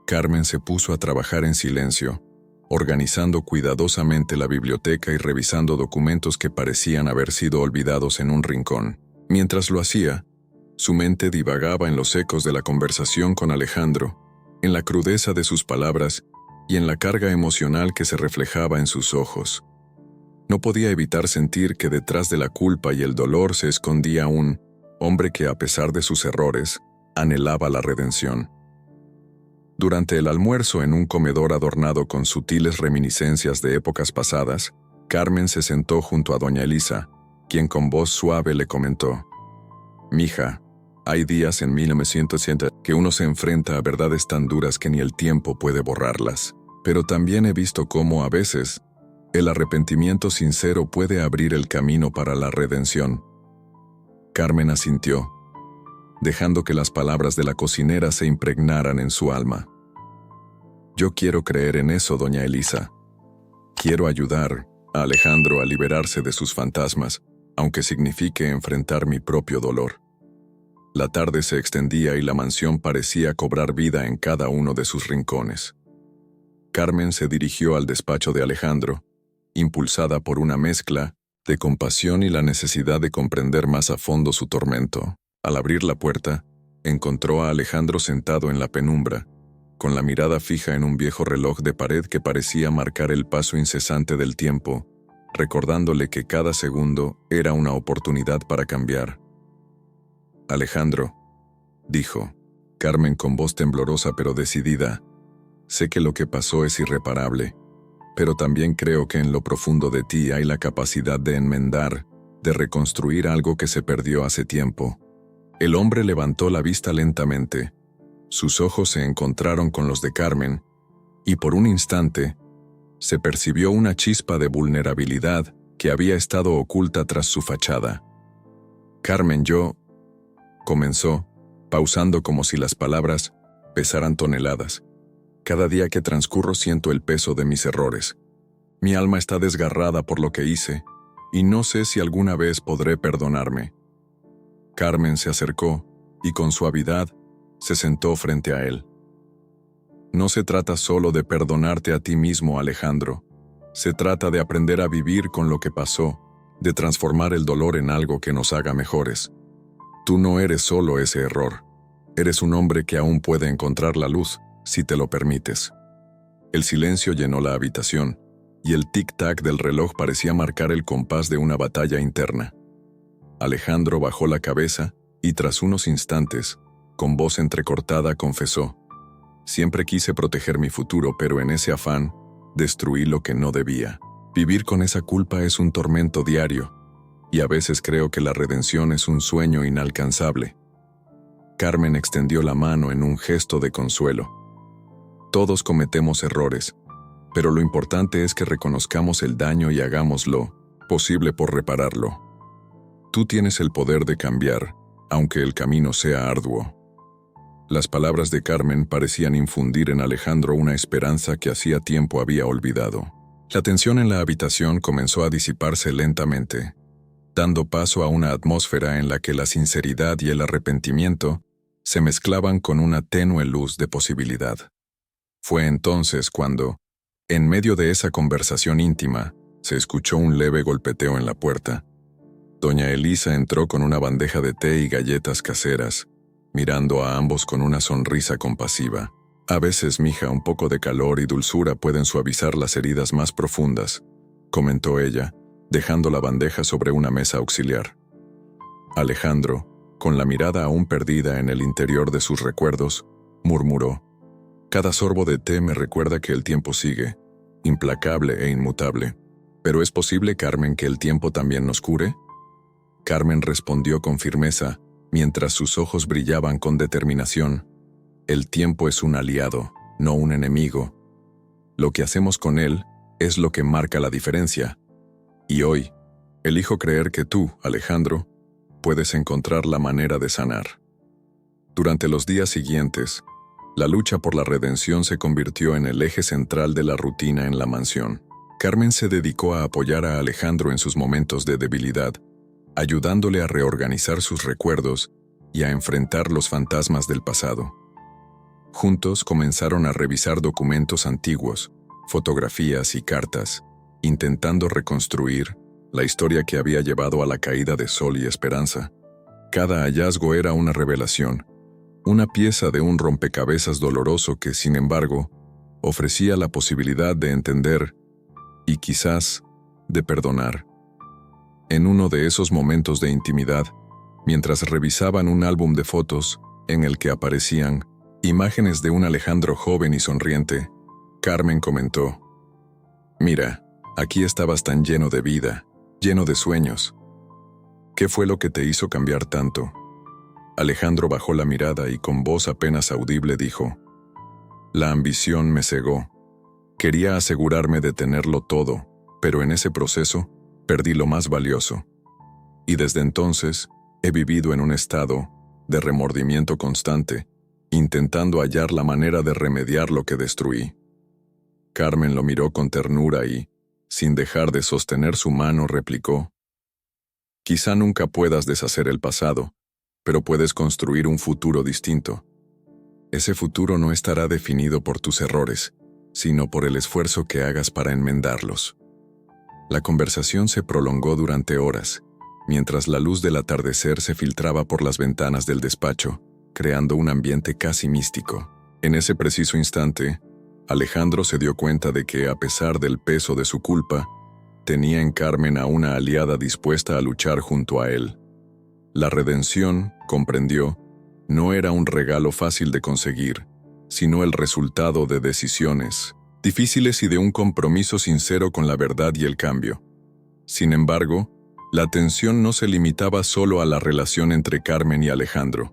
Carmen se puso a trabajar en silencio, organizando cuidadosamente la biblioteca y revisando documentos que parecían haber sido olvidados en un rincón. Mientras lo hacía, su mente divagaba en los ecos de la conversación con Alejandro, en la crudeza de sus palabras y en la carga emocional que se reflejaba en sus ojos. No podía evitar sentir que detrás de la culpa y el dolor se escondía un hombre que, a pesar de sus errores, anhelaba la redención. Durante el almuerzo en un comedor adornado con sutiles reminiscencias de épocas pasadas, Carmen se sentó junto a doña Elisa, quien con voz suave le comentó: «Mija, hay días en 1960 que uno se enfrenta a verdades tan duras que ni el tiempo puede borrarlas. Pero también he visto cómo, a veces, el arrepentimiento sincero puede abrir el camino para la redención». Carmen asintió, dejando que las palabras de la cocinera se impregnaran en su alma. «Yo quiero creer en eso, doña Elisa. Quiero ayudar a Alejandro a liberarse de sus fantasmas, aunque signifique enfrentar mi propio dolor». La tarde se extendía y la mansión parecía cobrar vida en cada uno de sus rincones. Carmen se dirigió al despacho de Alejandro, impulsada por una mezcla de compasión y la necesidad de comprender más a fondo su tormento. Al abrir la puerta, encontró a Alejandro sentado en la penumbra, con la mirada fija en un viejo reloj de pared que parecía marcar el paso incesante del tiempo, recordándole que cada segundo era una oportunidad para cambiar. «Alejandro», dijo Carmen con voz temblorosa pero decidida, «sé que lo que pasó es irreparable, pero también creo que en lo profundo de ti hay la capacidad de enmendar, de reconstruir algo que se perdió hace tiempo». El hombre levantó la vista lentamente. Sus ojos se encontraron con los de Carmen, y por un instante se percibió una chispa de vulnerabilidad que había estado oculta tras su fachada. «Carmen, comenzó, pausando como si las palabras pesaran toneladas. «Cada día que transcurro siento el peso de mis errores. Mi alma está desgarrada por lo que hice, y no sé si alguna vez podré perdonarme». Carmen se acercó, y con suavidad se sentó frente a él. «No se trata solo de perdonarte a ti mismo, Alejandro. Se trata de aprender a vivir con lo que pasó, de transformar el dolor en algo que nos haga mejores. Tú no eres solo ese error. Eres un hombre que aún puede encontrar la luz, si te lo permites». El silencio llenó la habitación, y el tic-tac del reloj parecía marcar el compás de una batalla interna. Alejandro bajó la cabeza y tras unos instantes, con voz entrecortada, confesó: «Siempre quise proteger mi futuro, pero en ese afán, destruí lo que no debía. Vivir con esa culpa es un tormento diario, y a veces creo que la redención es un sueño inalcanzable». Carmen extendió la mano en un gesto de consuelo. «Todos cometemos errores, Pero lo importante es que reconozcamos el daño y hagamos lo posible por repararlo. Tú tienes el poder de cambiar, aunque el camino sea arduo. Las palabras de Carmen parecían infundir en Alejandro una esperanza que hacía tiempo había olvidado. La tensión en la habitación comenzó a disiparse lentamente, dando paso a una atmósfera en la que la sinceridad y el arrepentimiento se mezclaban con una tenue luz de posibilidad. Fue entonces cuando, en medio de esa conversación íntima, se escuchó un leve golpeteo en la puerta. Doña Elisa entró con una bandeja de té y galletas caseras, mirando a ambos con una sonrisa compasiva. A veces, mija, un poco de calor y dulzura pueden suavizar las heridas más profundas, comentó ella, dejando la bandeja sobre una mesa auxiliar. Alejandro, con la mirada aún perdida en el interior de sus recuerdos, murmuró: «Cada sorbo de té me recuerda que el tiempo sigue, implacable e inmutable. ¿Pero es posible, Carmen, que el tiempo también nos cure?». Carmen respondió con firmeza, mientras sus ojos brillaban con determinación: «El tiempo es un aliado, no un enemigo. Lo que hacemos con él es lo que marca la diferencia. Y hoy, elijo creer que tú, Alejandro, puedes encontrar la manera de sanar». Durante los días siguientes, la lucha por la redención se convirtió en el eje central de la rutina en la mansión. Carmen se dedicó a apoyar a Alejandro en sus momentos de debilidad, ayudándole a reorganizar sus recuerdos y a enfrentar los fantasmas del pasado. Juntos comenzaron a revisar documentos antiguos, fotografías y cartas, intentando reconstruir la historia que había llevado a la caída de Sol y Esperanza. Cada hallazgo era una revelación, una pieza de un rompecabezas doloroso que, sin embargo, ofrecía la posibilidad de entender y quizás de perdonar. En uno de esos momentos de intimidad, mientras revisaban un álbum de fotos en el que aparecían imágenes de un Alejandro joven y sonriente, Carmen comentó: «Mira, aquí estabas tan lleno de vida, lleno de sueños. ¿Qué fue lo que te hizo cambiar tanto?». Alejandro bajó la mirada y con voz apenas audible dijo: «La ambición me cegó. Quería asegurarme de tenerlo todo, pero en ese proceso perdí lo más valioso. Y desde entonces he vivido en un estado de remordimiento constante, intentando hallar la manera de remediar lo que destruí». Carmen lo miró con ternura y, sin dejar de sostener su mano, replicó: «Quizá nunca puedas deshacer el pasado, pero puedes construir un futuro distinto. Ese futuro no estará definido por tus errores, sino por el esfuerzo que hagas para enmendarlos». La conversación se prolongó durante horas, mientras la luz del atardecer se filtraba por las ventanas del despacho, creando un ambiente casi místico. En ese preciso instante, Alejandro se dio cuenta de que, a pesar del peso de su culpa, tenía en Carmen a una aliada dispuesta a luchar junto a él. La redención, comprendió, no era un regalo fácil de conseguir, sino el resultado de decisiones difíciles y de un compromiso sincero con la verdad y el cambio. Sin embargo, la tensión no se limitaba solo a la relación entre Carmen y Alejandro.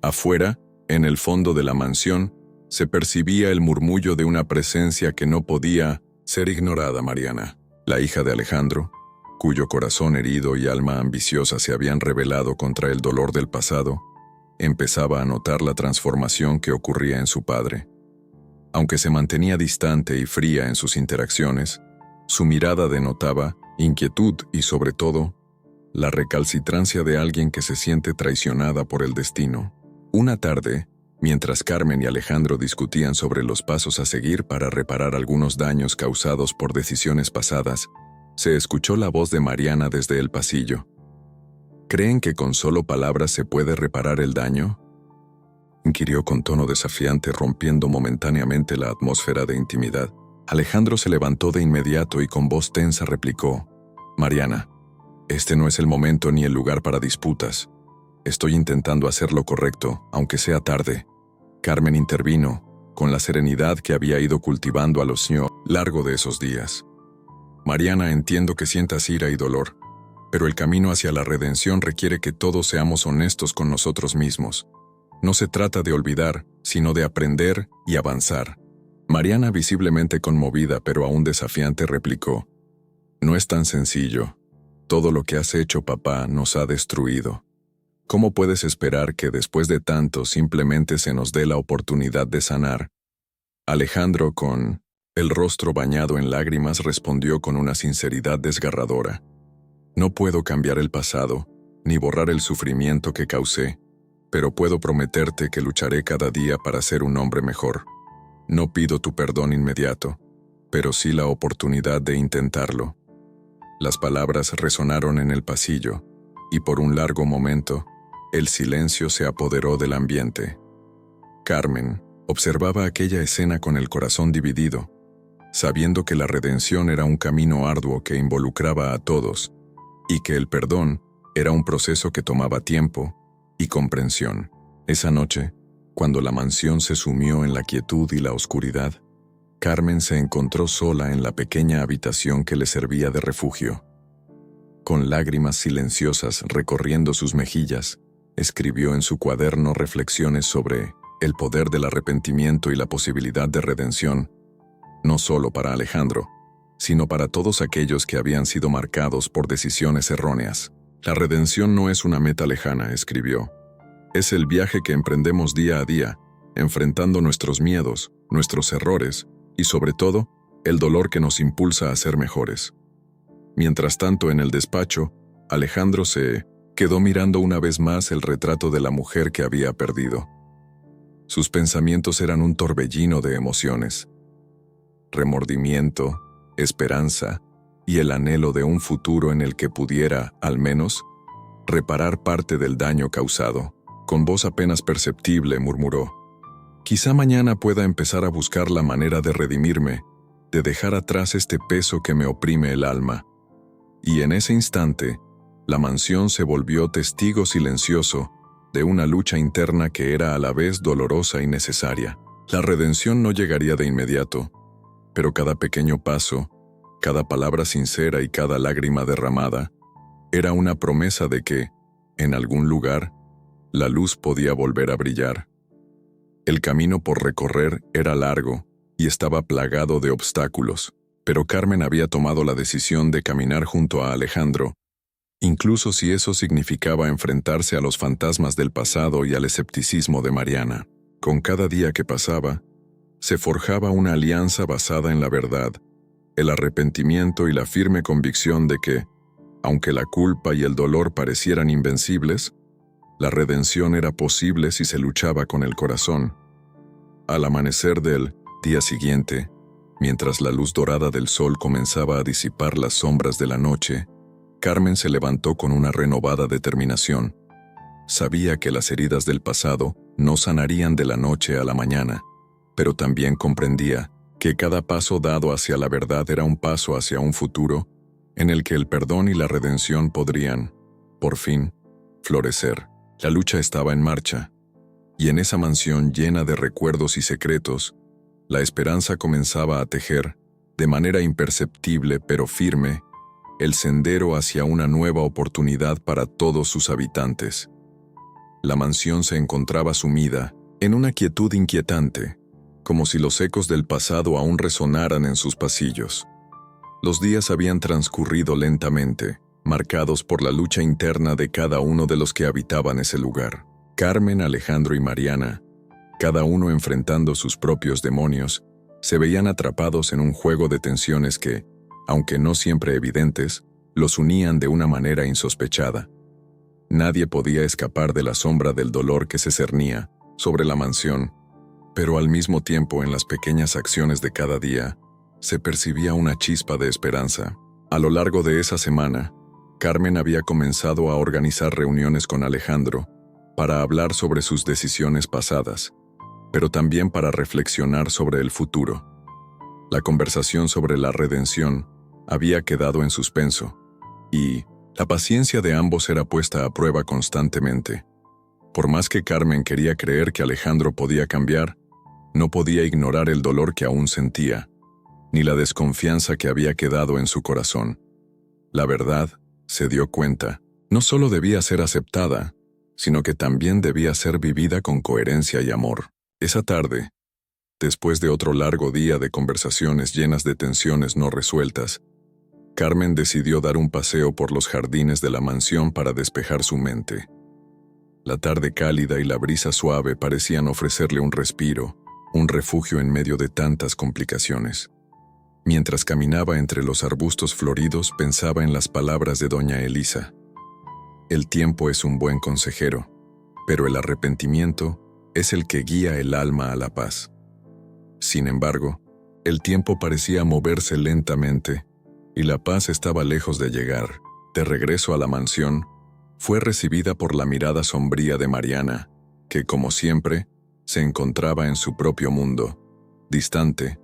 Afuera, en el fondo de la mansión, se percibía el murmullo de una presencia que no podía ser ignorada. Mariana, la hija de Alejandro, cuyo corazón herido y alma ambiciosa se habían rebelado contra el dolor del pasado, empezaba a notar la transformación que ocurría en su padre. Aunque se mantenía distante y fría en sus interacciones, su mirada denotaba inquietud y, sobre todo, la recalcitrancia de alguien que se siente traicionada por el destino. Una tarde, mientras Carmen y Alejandro discutían sobre los pasos a seguir para reparar algunos daños causados por decisiones pasadas, se escuchó la voz de Mariana desde el pasillo. «¿Creen que con solo palabras se puede reparar el daño?», inquirió con tono desafiante, rompiendo momentáneamente la atmósfera de intimidad. Alejandro se levantó de inmediato y con voz tensa replicó: «Mariana, este no es el momento ni el lugar para disputas. Estoy intentando hacer lo correcto, aunque sea tarde». Carmen intervino, con la serenidad que había ido cultivando a lo largo de esos días. «Mariana, entiendo que sientas ira y dolor, pero el camino hacia la redención requiere que todos seamos honestos con nosotros mismos. No se trata de olvidar, sino de aprender y avanzar. Mariana, visiblemente conmovida pero aún desafiante, replicó: «No es tan sencillo. Todo lo que has hecho, papá, nos ha destruido. ¿Cómo puedes esperar que después de tanto simplemente se nos dé la oportunidad de sanar?» Alejandro, con el rostro bañado en lágrimas, respondió con una sinceridad desgarradora: «No puedo cambiar el pasado, ni borrar el sufrimiento que causé, pero puedo prometerte que lucharé cada día para ser un hombre mejor. No pido tu perdón inmediato, pero sí la oportunidad de intentarlo». Las palabras resonaron en el pasillo, y por un largo momento, el silencio se apoderó del ambiente. Carmen observaba aquella escena con el corazón dividido, sabiendo que la redención era un camino arduo que involucraba a todos, y que el perdón era un proceso que tomaba tiempo y comprensión. Esa noche, cuando la mansión se sumió en la quietud y la oscuridad, Carmen se encontró sola en la pequeña habitación que le servía de refugio. Con lágrimas silenciosas recorriendo sus mejillas, escribió en su cuaderno reflexiones sobre el poder del arrepentimiento y la posibilidad de redención, no solo para Alejandro, sino para todos aquellos que habían sido marcados por decisiones erróneas. «La redención no es una meta lejana», escribió. «Es el viaje que emprendemos día a día, enfrentando nuestros miedos, nuestros errores y, sobre todo, el dolor que nos impulsa a ser mejores». Mientras tanto, en el despacho, Alejandro se quedó mirando una vez más el retrato de la mujer que había perdido. Sus pensamientos eran un torbellino de emociones: remordimiento, esperanza y el anhelo de un futuro en el que pudiera, al menos, reparar parte del daño causado. Con voz apenas perceptible murmuró: «Quizá mañana pueda empezar a buscar la manera de redimirme, de dejar atrás este peso que me oprime el alma». Y en ese instante, la mansión se volvió testigo silencioso de una lucha interna que era a la vez dolorosa y necesaria. La redención no llegaría de inmediato, pero cada pequeño paso, cada palabra sincera y cada lágrima derramada, era una promesa de que, en algún lugar, la luz podía volver a brillar. El camino por recorrer era largo y estaba plagado de obstáculos, pero Carmen había tomado la decisión de caminar junto a Alejandro, incluso si eso significaba enfrentarse a los fantasmas del pasado y al escepticismo de Mariana. Con cada día que pasaba, se forjaba una alianza basada en la verdad, el arrepentimiento y la firme convicción de que, aunque la culpa y el dolor parecieran invencibles, la redención era posible si se luchaba con el corazón. Al amanecer del día siguiente, mientras la luz dorada del sol comenzaba a disipar las sombras de la noche, Carmen se levantó con una renovada determinación. Sabía que las heridas del pasado no sanarían de la noche a la mañana, pero también comprendía que cada paso dado hacia la verdad era un paso hacia un futuro en el que el perdón y la redención podrían, por fin, florecer. La lucha estaba en marcha, y en esa mansión llena de recuerdos y secretos, la esperanza comenzaba a tejer, de manera imperceptible pero firme, el sendero hacia una nueva oportunidad para todos sus habitantes. La mansión se encontraba sumida en una quietud inquietante, como si los ecos del pasado aún resonaran en sus pasillos. Los días habían transcurrido lentamente, marcados por la lucha interna de cada uno de los que habitaban ese lugar. Carmen, Alejandro y Mariana, cada uno enfrentando sus propios demonios, se veían atrapados en un juego de tensiones que, aunque no siempre evidentes, los unían de una manera insospechada. Nadie podía escapar de la sombra del dolor que se cernía sobre la mansión, pero al mismo tiempo en las pequeñas acciones de cada día se percibía una chispa de esperanza. A lo largo de esa semana, Carmen había comenzado a organizar reuniones con Alejandro para hablar sobre sus decisiones pasadas, pero también para reflexionar sobre el futuro. La conversación sobre la redención había quedado en suspenso, y la paciencia de ambos era puesta a prueba constantemente. Por más que Carmen quería creer que Alejandro podía cambiar, no podía ignorar el dolor que aún sentía, ni la desconfianza que había quedado en su corazón. La verdad, se dio cuenta, no solo debía ser aceptada, sino que también debía ser vivida con coherencia y amor. Esa tarde, Después de otro largo día de conversaciones llenas de tensiones no resueltas, Carmen decidió dar un paseo por los jardines de la mansión para despejar su mente. La tarde cálida y la brisa suave parecían ofrecerle un respiro, un refugio en medio de tantas complicaciones. Mientras caminaba entre los arbustos floridos, pensaba en las palabras de doña Elisa. El tiempo es un buen consejero, pero el arrepentimiento es el que guía el alma a la paz. Sin embargo, el tiempo parecía moverse lentamente y la paz estaba lejos de llegar. De regreso a la mansión, fue recibida por la mirada sombría de Mariana, que, como siempre, se encontraba en su propio mundo, distante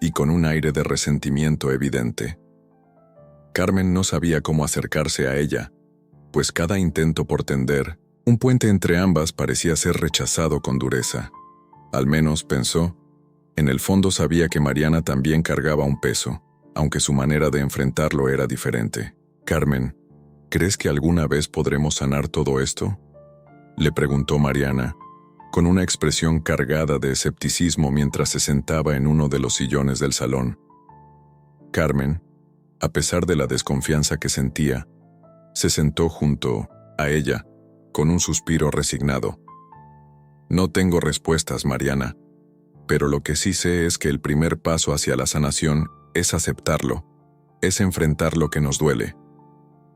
y con un aire de resentimiento evidente. Carmen no sabía cómo acercarse a ella, pues cada intento por tender un puente entre ambas parecía ser rechazado con dureza. Al menos, pensó, en el fondo sabía que Mariana también cargaba un peso, aunque su manera de enfrentarlo era diferente. «Carmen, ¿crees que alguna vez podremos sanar todo esto?», le preguntó Mariana, con una expresión cargada de escepticismo mientras se sentaba en uno de los sillones del salón. Carmen, a pesar de la desconfianza que sentía, se sentó junto a ella, con un suspiro resignado. «No tengo respuestas, Mariana, pero lo que sí sé es que el primer paso hacia la sanación es aceptarlo, es enfrentar lo que nos duele.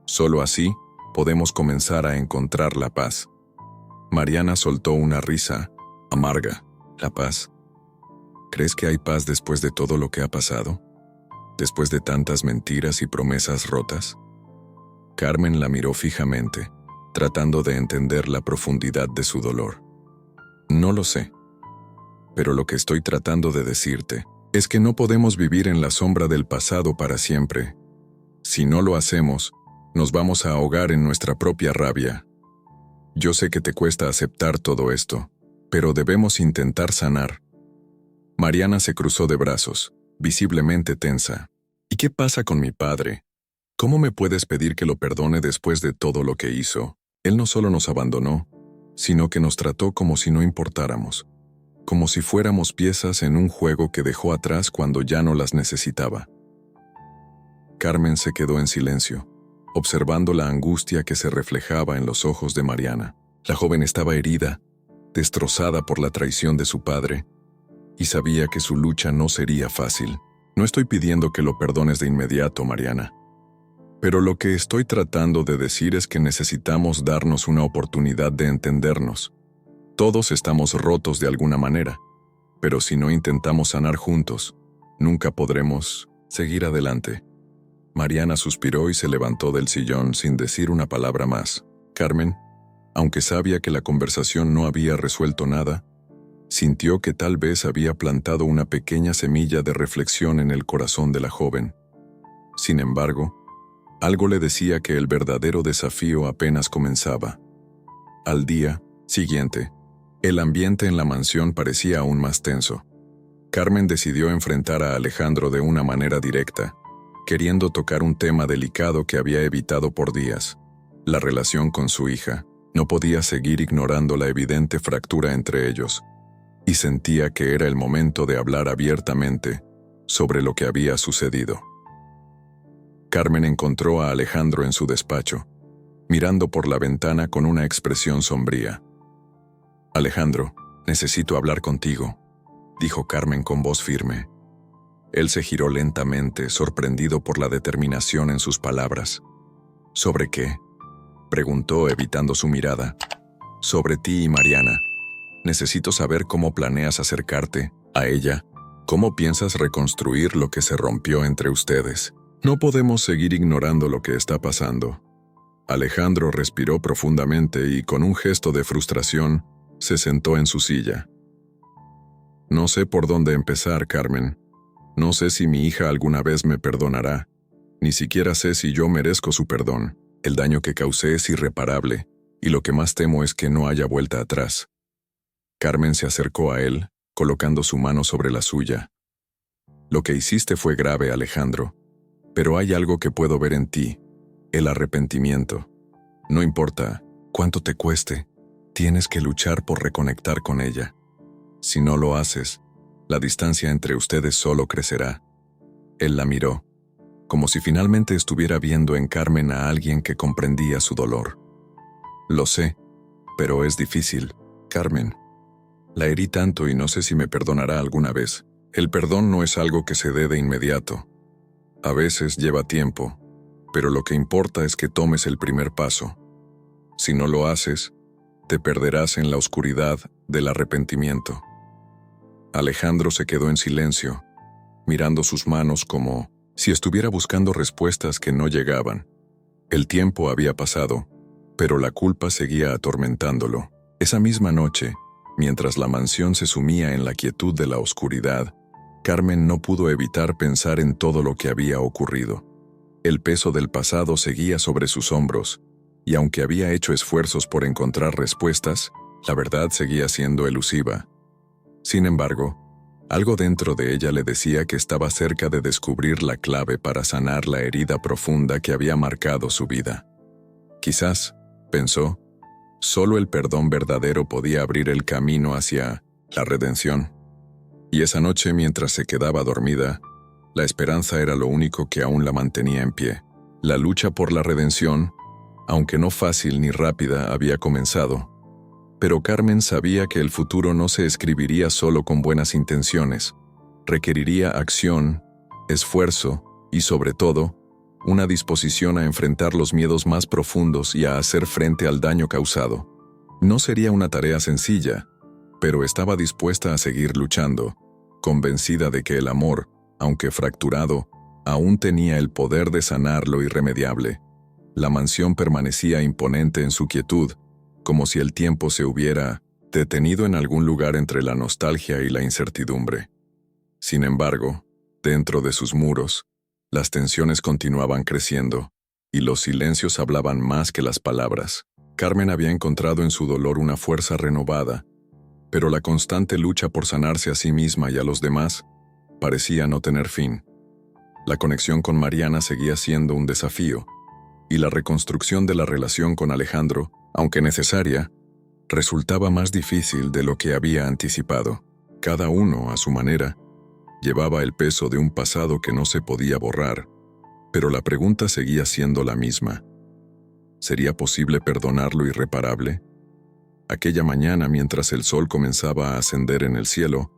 Solo así podemos comenzar a encontrar la paz». Mariana soltó una risa amarga. «¿La paz? ¿Crees que hay paz después de todo lo que ha pasado? ¿Después de tantas mentiras y promesas rotas?». Carmen la miró fijamente, tratando de entender la profundidad de su dolor. «No lo sé. Pero lo que estoy tratando de decirte es que no podemos vivir en la sombra del pasado para siempre. Si no lo hacemos, nos vamos a ahogar en nuestra propia rabia. Yo sé que te cuesta aceptar todo esto, pero debemos intentar sanar». Mariana se cruzó de brazos, visiblemente tensa. «¿Y qué pasa con mi padre? ¿Cómo me puedes pedir que lo perdone después de todo lo que hizo? Él no solo nos abandonó, sino que nos trató como si no importáramos, como si fuéramos piezas en un juego que dejó atrás cuando ya no las necesitaba». Carmen se quedó en silencio, observando la angustia que se reflejaba en los ojos de Mariana. La joven estaba herida, destrozada por la traición de su padre, y sabía que su lucha no sería fácil. «No estoy pidiendo que lo perdones de inmediato, Mariana. Pero lo que estoy tratando de decir es que necesitamos darnos una oportunidad de entendernos. Todos estamos rotos de alguna manera, pero si no intentamos sanar juntos, nunca podremos seguir adelante». Mariana suspiró y se levantó del sillón sin decir una palabra más. Carmen, aunque sabía que la conversación no había resuelto nada, sintió que tal vez había plantado una pequeña semilla de reflexión en el corazón de la joven. Sin embargo, algo le decía que el verdadero desafío apenas comenzaba. Al día siguiente, el ambiente en la mansión parecía aún más tenso. Carmen decidió enfrentar a Alejandro de una manera directa, queriendo tocar un tema delicado que había evitado por días: la relación con su hija. No podía seguir ignorando la evidente fractura entre ellos, y sentía que era el momento de hablar abiertamente sobre lo que había sucedido. Carmen encontró a Alejandro en su despacho, mirando por la ventana con una expresión sombría. «Alejandro, necesito hablar contigo», dijo Carmen con voz firme. Él se giró lentamente, sorprendido por la determinación en sus palabras. «¿Sobre qué?», preguntó, evitando su mirada. «Sobre ti y Mariana. Necesito saber cómo planeas acercarte a ella, cómo piensas reconstruir lo que se rompió entre ustedes. No podemos seguir ignorando lo que está pasando». Alejandro respiró profundamente y, con un gesto de frustración, se sentó en su silla. «No sé por dónde empezar, Carmen. No sé si mi hija alguna vez me perdonará. Ni siquiera sé si yo merezco su perdón. El daño que causé es irreparable, y lo que más temo es que no haya vuelta atrás». Carmen se acercó a él, colocando su mano sobre la suya. «Lo que hiciste fue grave, Alejandro, pero hay algo que puedo ver en ti: el arrepentimiento. No importa cuánto te cueste, tienes que luchar por reconectar con ella. Si no lo haces, La distancia entre ustedes solo crecerá. Él la miró, como si finalmente estuviera viendo en Carmen a alguien que comprendía su dolor. Lo sé, pero es difícil, Carmen. La herí tanto y no sé si me perdonará alguna vez. El perdón no es algo que se dé de inmediato. A veces lleva tiempo, pero lo que importa es que tomes el primer paso. Si no lo haces, te perderás en la oscuridad del arrepentimiento. Alejandro se quedó en silencio, mirando sus manos como si estuviera buscando respuestas que no llegaban. El tiempo había pasado, pero la culpa seguía atormentándolo. Esa misma noche, mientras la mansión se sumía en la quietud de la oscuridad, Carmen no pudo evitar pensar en todo lo que había ocurrido. El peso del pasado seguía sobre sus hombros, y aunque había hecho esfuerzos por encontrar respuestas, la verdad seguía siendo elusiva. Sin embargo, algo dentro de ella le decía que estaba cerca de descubrir la clave para sanar la herida profunda que había marcado su vida. Quizás, pensó, solo el perdón verdadero podía abrir el camino hacia la redención. Y esa noche, mientras se quedaba dormida, la esperanza era lo único que aún la mantenía en pie. La lucha por la redención, aunque no fácil ni rápida, había comenzado. Pero Carmen sabía que el futuro no se escribiría solo con buenas intenciones. Requeriría acción, esfuerzo y, sobre todo, una disposición a enfrentar los miedos más profundos y a hacer frente al daño causado. No sería una tarea sencilla, pero estaba dispuesta a seguir luchando, convencida de que el amor, aunque fracturado, aún tenía el poder de sanar lo irremediable. La mansión permanecía imponente en su quietud, como si el tiempo se hubiera detenido en algún lugar entre la nostalgia y la incertidumbre. Sin embargo, dentro de sus muros, las tensiones continuaban creciendo, y los silencios hablaban más que las palabras. Carmen había encontrado en su dolor una fuerza renovada, pero la constante lucha por sanarse a sí misma y a los demás parecía no tener fin. La conexión con Mariana seguía siendo un desafío, y la reconstrucción de la relación con Alejandro, aunque necesaria, resultaba más difícil de lo que había anticipado. Cada uno, a su manera, llevaba el peso de un pasado que no se podía borrar, pero la pregunta seguía siendo la misma. ¿Sería posible perdonar lo irreparable? Aquella mañana, mientras el sol comenzaba a ascender en el cielo,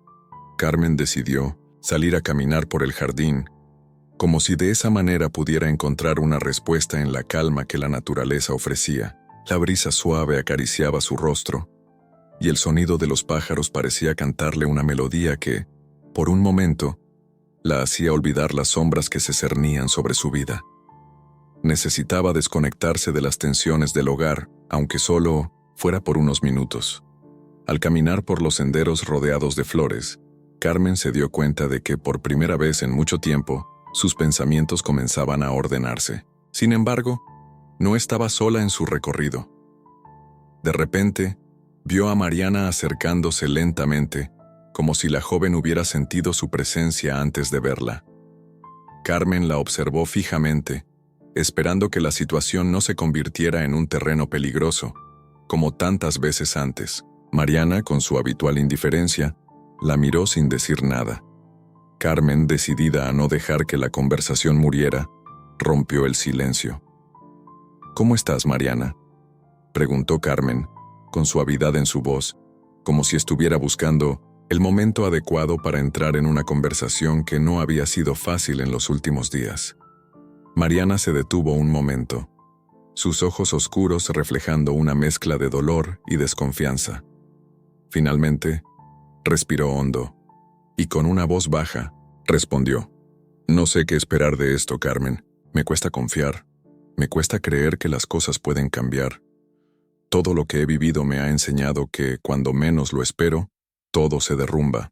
Carmen decidió salir a caminar por el jardín, como si de esa manera pudiera encontrar una respuesta en la calma que la naturaleza ofrecía. La brisa suave acariciaba su rostro, y el sonido de los pájaros parecía cantarle una melodía que, por un momento, la hacía olvidar las sombras que se cernían sobre su vida. Necesitaba desconectarse de las tensiones del hogar, aunque solo fuera por unos minutos. Al caminar por los senderos rodeados de flores, Carmen se dio cuenta de que por primera vez en mucho tiempo, sus pensamientos comenzaban a ordenarse. Sin embargo, no estaba sola en su recorrido. De repente, vio a Mariana acercándose lentamente, como si la joven hubiera sentido su presencia antes de verla. Carmen la observó fijamente, esperando que la situación no se convirtiera en un terreno peligroso, como tantas veces antes. Mariana, con su habitual indiferencia, la miró sin decir nada. Carmen, decidida a no dejar que la conversación muriera, rompió el silencio. «¿Cómo estás, Mariana?», preguntó Carmen, con suavidad en su voz, como si estuviera buscando el momento adecuado para entrar en una conversación que no había sido fácil en los últimos días. Mariana se detuvo un momento, sus ojos oscuros reflejando una mezcla de dolor y desconfianza. Finalmente, respiró hondo, y con una voz baja, respondió: «No sé qué esperar de esto, Carmen. Me cuesta confiar. Me cuesta creer que las cosas pueden cambiar. Todo lo que he vivido me ha enseñado que, cuando menos lo espero, todo se derrumba».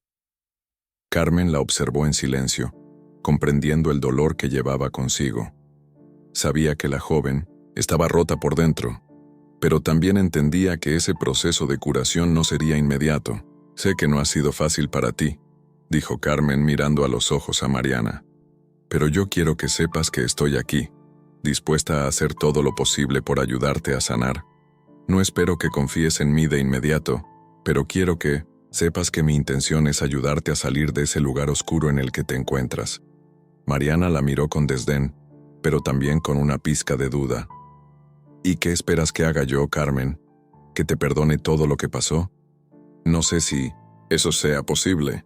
Carmen la observó en silencio, comprendiendo el dolor que llevaba consigo. Sabía que la joven estaba rota por dentro, pero también entendía que ese proceso de curación no sería inmediato. «Sé que no ha sido fácil para ti», dijo Carmen mirando a los ojos a Mariana. «Pero yo quiero que sepas que estoy aquí, dispuesta a hacer todo lo posible por ayudarte a sanar. No espero que confíes en mí de inmediato, pero quiero que, Sepas que mi intención es ayudarte a salir de ese lugar oscuro en el que te encuentras. Mariana la miró con desdén, pero también con una pizca de duda. ¿Y qué esperas que haga yo, Carmen? ¿Que te perdone todo lo que pasó? No sé si eso sea posible.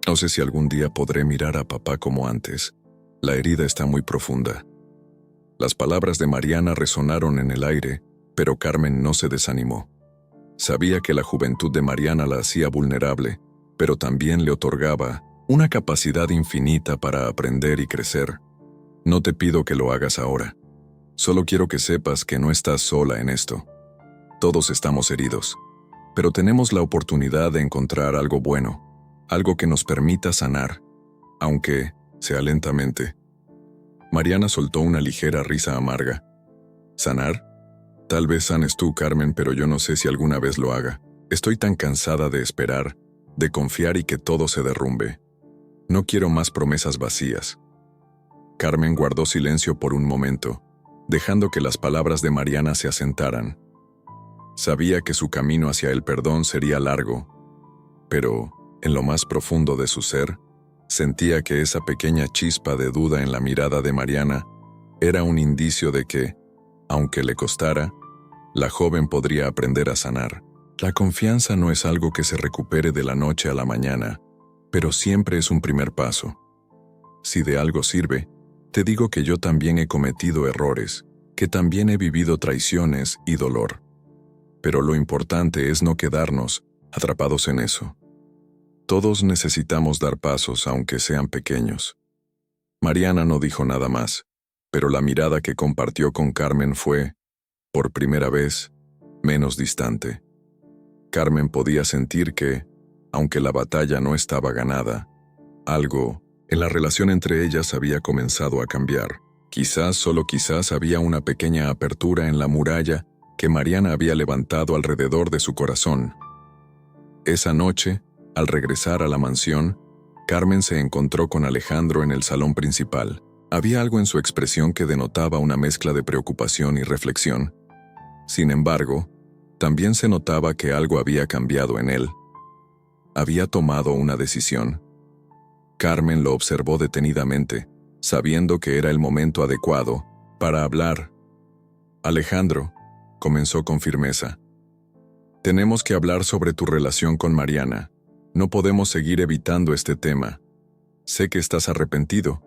No sé si algún día podré mirar a papá como antes. La herida está muy profunda. Las palabras de Mariana resonaron en el aire, pero Carmen no se desanimó. Sabía que la juventud de Mariana la hacía vulnerable, pero también le otorgaba una capacidad infinita para aprender y crecer. No te pido que lo hagas ahora. Solo quiero que sepas que no estás sola en esto. Todos estamos heridos, pero tenemos la oportunidad de encontrar algo bueno, algo que nos permita sanar, aunque sea lentamente. Mariana soltó una ligera risa amarga. ¿Sanar? Tal vez sanes tú, Carmen, pero yo no sé si alguna vez lo haga. Estoy tan cansada de esperar, de confiar y que todo se derrumbe. No quiero más promesas vacías. Carmen guardó silencio por un momento, dejando que las palabras de Mariana se asentaran. Sabía que su camino hacia el perdón sería largo, pero, en lo más profundo de su ser, sentía que esa pequeña chispa de duda en la mirada de Mariana era un indicio de que, aunque le costara, la joven podría aprender a sanar. La confianza no es algo que se recupere de la noche a la mañana, pero siempre es un primer paso. Si de algo sirve, te digo que yo también he cometido errores, que también he vivido traiciones y dolor. Pero lo importante es no quedarnos atrapados en eso. Todos necesitamos dar pasos, aunque sean pequeños. Mariana no dijo nada más, pero la mirada que compartió con Carmen fue, por primera vez, menos distante. Carmen podía sentir que, aunque la batalla no estaba ganada, algo en la relación entre ellas había comenzado a cambiar. Quizás, solo quizás, había una pequeña apertura en la muralla que Mariana había levantado alrededor de su corazón. Esa noche, al regresar a la mansión, Carmen se encontró con Alejandro en el salón principal. Había algo en su expresión que denotaba una mezcla de preocupación y reflexión. Sin embargo, también se notaba que algo había cambiado en él. Había tomado una decisión. Carmen lo observó detenidamente, sabiendo que era el momento adecuado para hablar. Alejandro, comenzó con firmeza. Tenemos que hablar sobre tu relación con Mariana. No podemos seguir evitando este tema. Sé que estás arrepentido,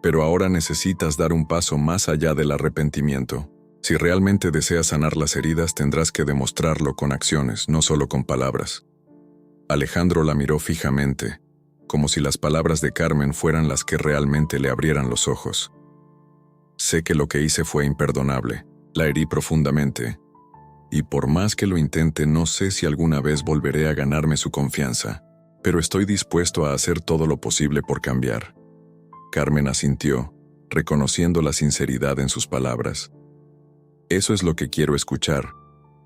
pero ahora necesitas dar un paso más allá del arrepentimiento. Si realmente deseas sanar las heridas, tendrás que demostrarlo con acciones, no solo con palabras. Alejandro la miró fijamente, como si las palabras de Carmen fueran las que realmente le abrieran los ojos. Sé que lo que hice fue imperdonable. La herí profundamente, y por más que lo intente, no sé si alguna vez volveré a ganarme su confianza, pero estoy dispuesto a hacer todo lo posible por cambiar. Carmen asintió, reconociendo la sinceridad en sus palabras. Eso es lo que quiero escuchar.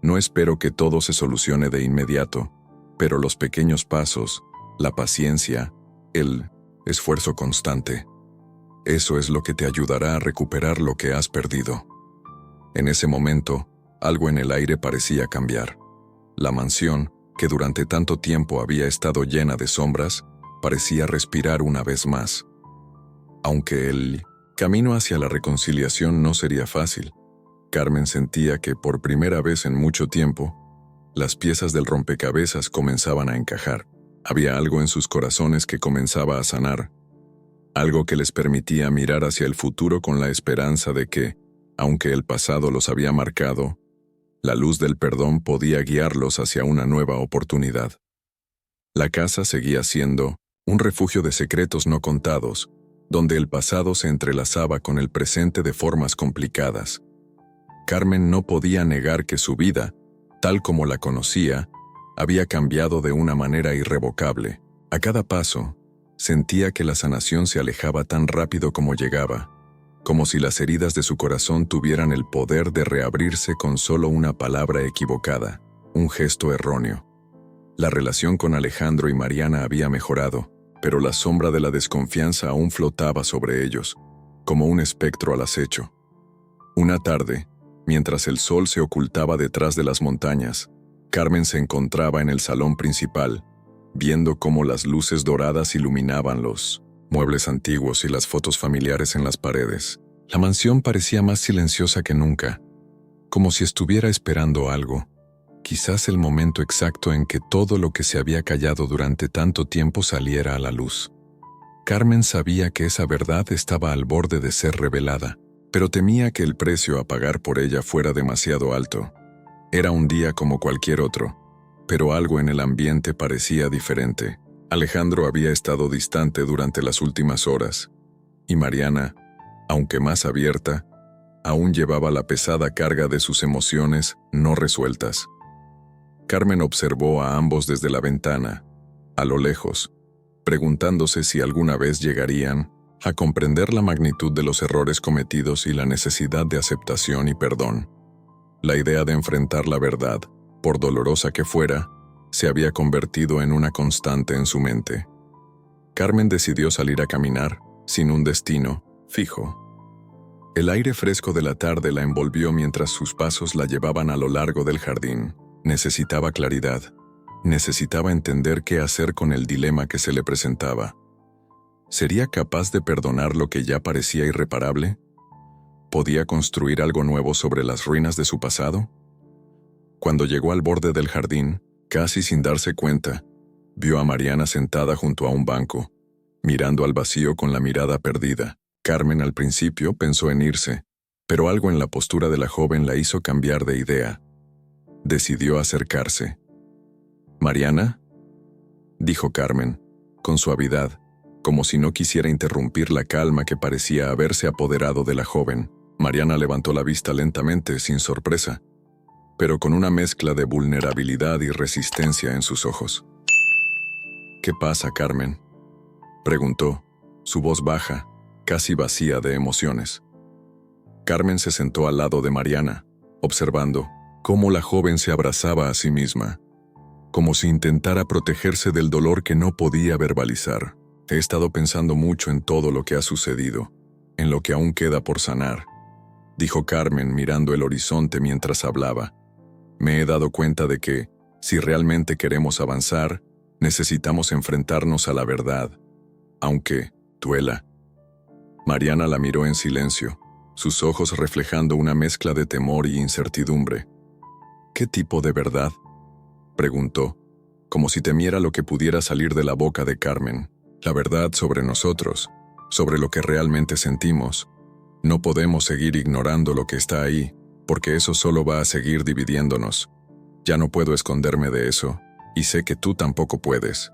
No espero que todo se solucione de inmediato, pero los pequeños pasos, la paciencia, el esfuerzo constante, eso es lo que te ayudará a recuperar lo que has perdido. En ese momento, algo en el aire parecía cambiar. La mansión, que durante tanto tiempo había estado llena de sombras, parecía respirar una vez más. Aunque el camino hacia la reconciliación no sería fácil, Carmen sentía que por primera vez en mucho tiempo, las piezas del rompecabezas comenzaban a encajar. Había algo en sus corazones que comenzaba a sanar, algo que les permitía mirar hacia el futuro con la esperanza de que, aunque el pasado los había marcado, la luz del perdón podía guiarlos hacia una nueva oportunidad. La casa seguía siendo un refugio de secretos no contados, donde el pasado se entrelazaba con el presente de formas complicadas. Carmen no podía negar que su vida, tal como la conocía, había cambiado de una manera irrevocable. A cada paso, sentía que la sanación se alejaba tan rápido como llegaba, como si las heridas de su corazón tuvieran el poder de reabrirse con solo una palabra equivocada, un gesto erróneo. La relación con Alejandro y Mariana había mejorado, pero la sombra de la desconfianza aún flotaba sobre ellos, como un espectro al acecho. Una tarde, mientras el sol se ocultaba detrás de las montañas, Carmen se encontraba en el salón principal, viendo cómo las luces doradas iluminaban los muebles antiguos y las fotos familiares en las paredes. La mansión parecía más silenciosa que nunca, como si estuviera esperando algo, quizás el momento exacto en que todo lo que se había callado durante tanto tiempo saliera a la luz. Carmen sabía que esa verdad estaba al borde de ser revelada, pero temía que el precio a pagar por ella fuera demasiado alto. Era un día como cualquier otro, pero algo en el ambiente parecía diferente. Alejandro había estado distante durante las últimas horas, y Mariana, aunque más abierta, aún llevaba la pesada carga de sus emociones no resueltas. Carmen observó a ambos desde la ventana, a lo lejos, preguntándose si alguna vez llegarían a comprender la magnitud de los errores cometidos y la necesidad de aceptación y perdón. La idea de enfrentar la verdad, por dolorosa que fuera, se había convertido en una constante en su mente. Carmen decidió salir a caminar, sin un destino fijo. El aire fresco de la tarde la envolvió mientras sus pasos la llevaban a lo largo del jardín. Necesitaba claridad. Necesitaba entender qué hacer con el dilema que se le presentaba. ¿Sería capaz de perdonar lo que ya parecía irreparable? ¿Podía construir algo nuevo sobre las ruinas de su pasado? Cuando llegó al borde del jardín, casi sin darse cuenta, vio a Mariana sentada junto a un banco, mirando al vacío con la mirada perdida. Carmen al principio pensó en irse, pero algo en la postura de la joven la hizo cambiar de idea. Decidió acercarse. «¿Mariana?», dijo Carmen, con suavidad, como si no quisiera interrumpir la calma que parecía haberse apoderado de la joven. Mariana levantó la vista lentamente, sin sorpresa, pero con una mezcla de vulnerabilidad y resistencia en sus ojos. «¿Qué pasa, Carmen?», preguntó, su voz baja, casi vacía de emociones. Carmen se sentó al lado de Mariana, observando cómo la joven se abrazaba a sí misma, como si intentara protegerse del dolor que no podía verbalizar. «He estado pensando mucho en todo lo que ha sucedido, en lo que aún queda por sanar», dijo Carmen mirando el horizonte mientras hablaba. «Me he dado cuenta de que, si realmente queremos avanzar, necesitamos enfrentarnos a la verdad, aunque duela». Mariana la miró en silencio, sus ojos reflejando una mezcla de temor y incertidumbre. «¿Qué tipo de verdad?», preguntó, como si temiera lo que pudiera salir de la boca de Carmen. «La verdad sobre nosotros, sobre lo que realmente sentimos. No podemos seguir ignorando lo que está ahí, porque eso solo va a seguir dividiéndonos. Ya no puedo esconderme de eso, y sé que tú tampoco puedes».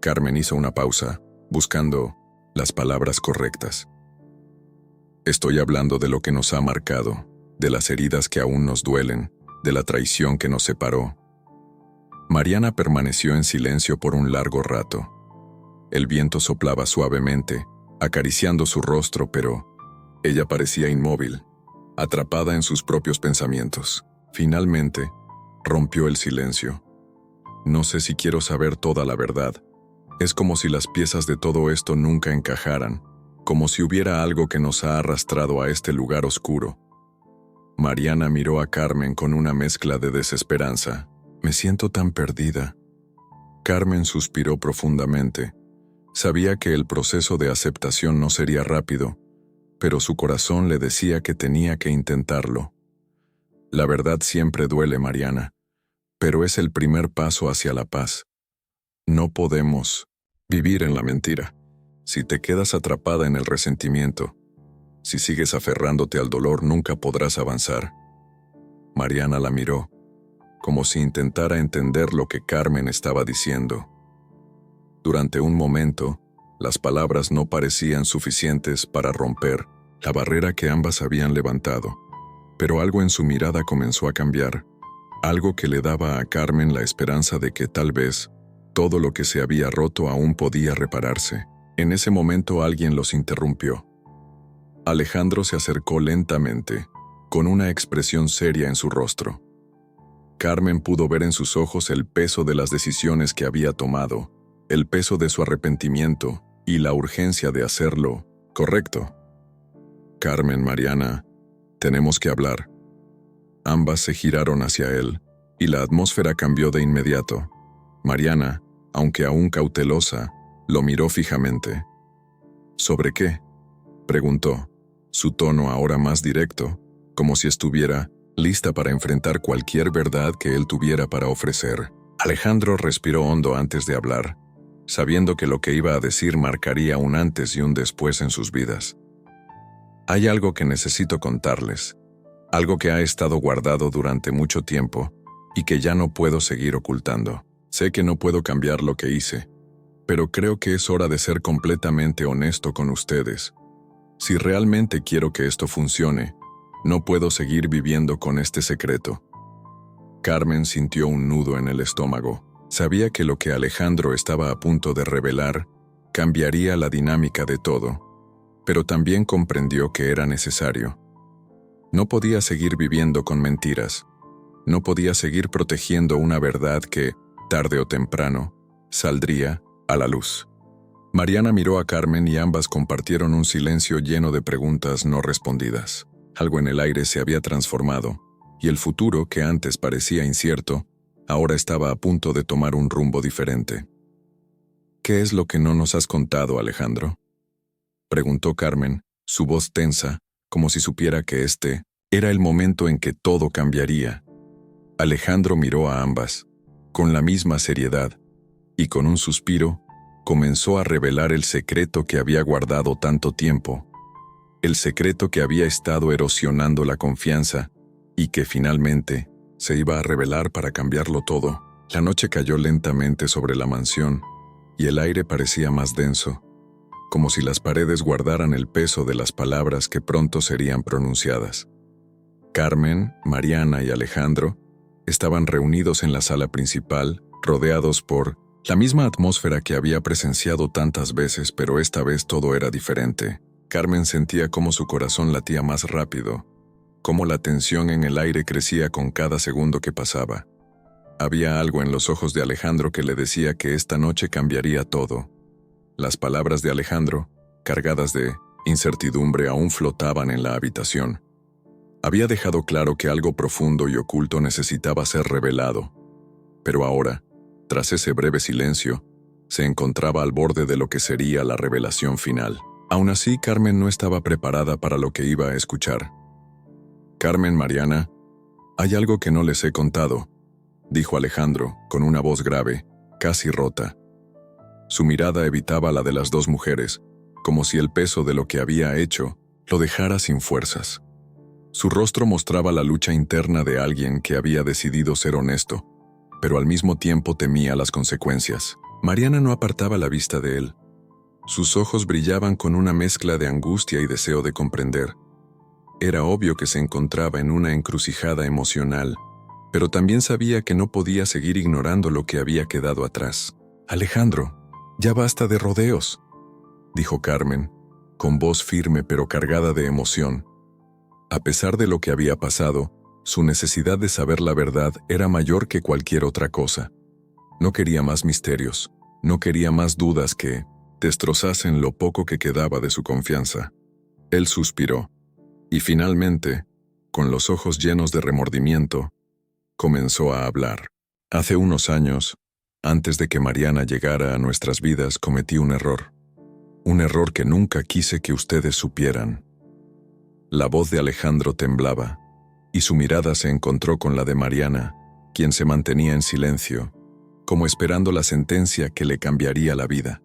Carmen hizo una pausa, buscando las palabras correctas. «Estoy hablando de lo que nos ha marcado, de las heridas que aún nos duelen, de la traición que nos separó». Mariana permaneció en silencio por un largo rato. El viento soplaba suavemente, acariciando su rostro, pero ella parecía inmóvil, atrapada en sus propios pensamientos. Finalmente, rompió el silencio. «No sé si quiero saber toda la verdad. Es como si las piezas de todo esto nunca encajaran, como si hubiera algo que nos ha arrastrado a este lugar oscuro». Mariana miró a Carmen con una mezcla de desesperanza. «Me siento tan perdida». Carmen suspiró profundamente. Sabía que el proceso de aceptación no sería rápido, pero su corazón le decía que tenía que intentarlo. «La verdad siempre duele, Mariana, pero es el primer paso hacia la paz. No podemos vivir en la mentira. Si te quedas atrapada en el resentimiento, si sigues aferrándote al dolor, nunca podrás avanzar». Mariana la miró, como si intentara entender lo que Carmen estaba diciendo. Durante un momento, las palabras no parecían suficientes para romper la barrera que ambas habían levantado, pero algo en su mirada comenzó a cambiar, algo que le daba a Carmen la esperanza de que tal vez todo lo que se había roto aún podía repararse. En ese momento alguien los interrumpió. Alejandro se acercó lentamente, con una expresión seria en su rostro. Carmen pudo ver en sus ojos el peso de las decisiones que había tomado, el peso de su arrepentimiento y la urgencia de hacerlo correcto. «Carmen, Mariana, tenemos que hablar». Ambas se giraron hacia él, y la atmósfera cambió de inmediato. Mariana, aunque aún cautelosa, lo miró fijamente. ¿Sobre qué?, preguntó, su tono ahora más directo, como si estuviera lista para enfrentar cualquier verdad que él tuviera para ofrecer. Alejandro respiró hondo antes de hablar, sabiendo que lo que iba a decir marcaría un antes y un después en sus vidas. Hay algo que necesito contarles, algo que ha estado guardado durante mucho tiempo y que ya no puedo seguir ocultando. Sé que no puedo cambiar lo que hice, pero creo que es hora de ser completamente honesto con ustedes. Si realmente quiero que esto funcione, no puedo seguir viviendo con este secreto. Carmen sintió un nudo en el estómago. Sabía que lo que Alejandro estaba a punto de revelar cambiaría la dinámica de todo, pero también comprendió que era necesario. No podía seguir viviendo con mentiras. No podía seguir protegiendo una verdad que, tarde o temprano, saldría a la luz. Mariana miró a Carmen y ambas compartieron un silencio lleno de preguntas no respondidas. Algo en el aire se había transformado, y el futuro, que antes parecía incierto, ahora estaba a punto de tomar un rumbo diferente. ¿Qué es lo que no nos has contado, Alejandro?, preguntó Carmen, su voz tensa, como si supiera que este era el momento en que todo cambiaría. Alejandro miró a ambas, con la misma seriedad, y con un suspiro, comenzó a revelar el secreto que había guardado tanto tiempo, el secreto que había estado erosionando la confianza y que finalmente se iba a revelar para cambiarlo todo. La noche cayó lentamente sobre la mansión y el aire parecía más denso, como si las paredes guardaran el peso de las palabras que pronto serían pronunciadas. Carmen, Mariana y Alejandro estaban reunidos en la sala principal, rodeados por la misma atmósfera que había presenciado tantas veces, pero esta vez todo era diferente. Carmen sentía cómo su corazón latía más rápido, cómo la tensión en el aire crecía con cada segundo que pasaba. Había algo en los ojos de Alejandro que le decía que esta noche cambiaría todo. Las palabras de Alejandro, cargadas de incertidumbre, aún flotaban en la habitación. Había dejado claro que algo profundo y oculto necesitaba ser revelado, pero ahora, tras ese breve silencio, se encontraba al borde de lo que sería la revelación final. Aún así, Carmen no estaba preparada para lo que iba a escuchar. «Carmen, Mariana, hay algo que no les he contado», dijo Alejandro, con una voz grave, casi rota. Su mirada evitaba la de las dos mujeres, como si el peso de lo que había hecho lo dejara sin fuerzas. Su rostro mostraba la lucha interna de alguien que había decidido ser honesto, pero al mismo tiempo temía las consecuencias. Mariana no apartaba la vista de él. Sus ojos brillaban con una mezcla de angustia y deseo de comprender. Era obvio que se encontraba en una encrucijada emocional, pero también sabía que no podía seguir ignorando lo que había quedado atrás. «Alejandro, ya basta de rodeos», dijo Carmen, con voz firme pero cargada de emoción. A pesar de lo que había pasado, su necesidad de saber la verdad era mayor que cualquier otra cosa. No quería más misterios, no quería más dudas que destrozasen lo poco que quedaba de su confianza. Él suspiró, y finalmente, con los ojos llenos de remordimiento, comenzó a hablar. «Hace unos años, antes de que Mariana llegara a nuestras vidas, cometí un error que nunca quise que ustedes supieran». La voz de Alejandro temblaba, y su mirada se encontró con la de Mariana, quien se mantenía en silencio, como esperando la sentencia que le cambiaría la vida.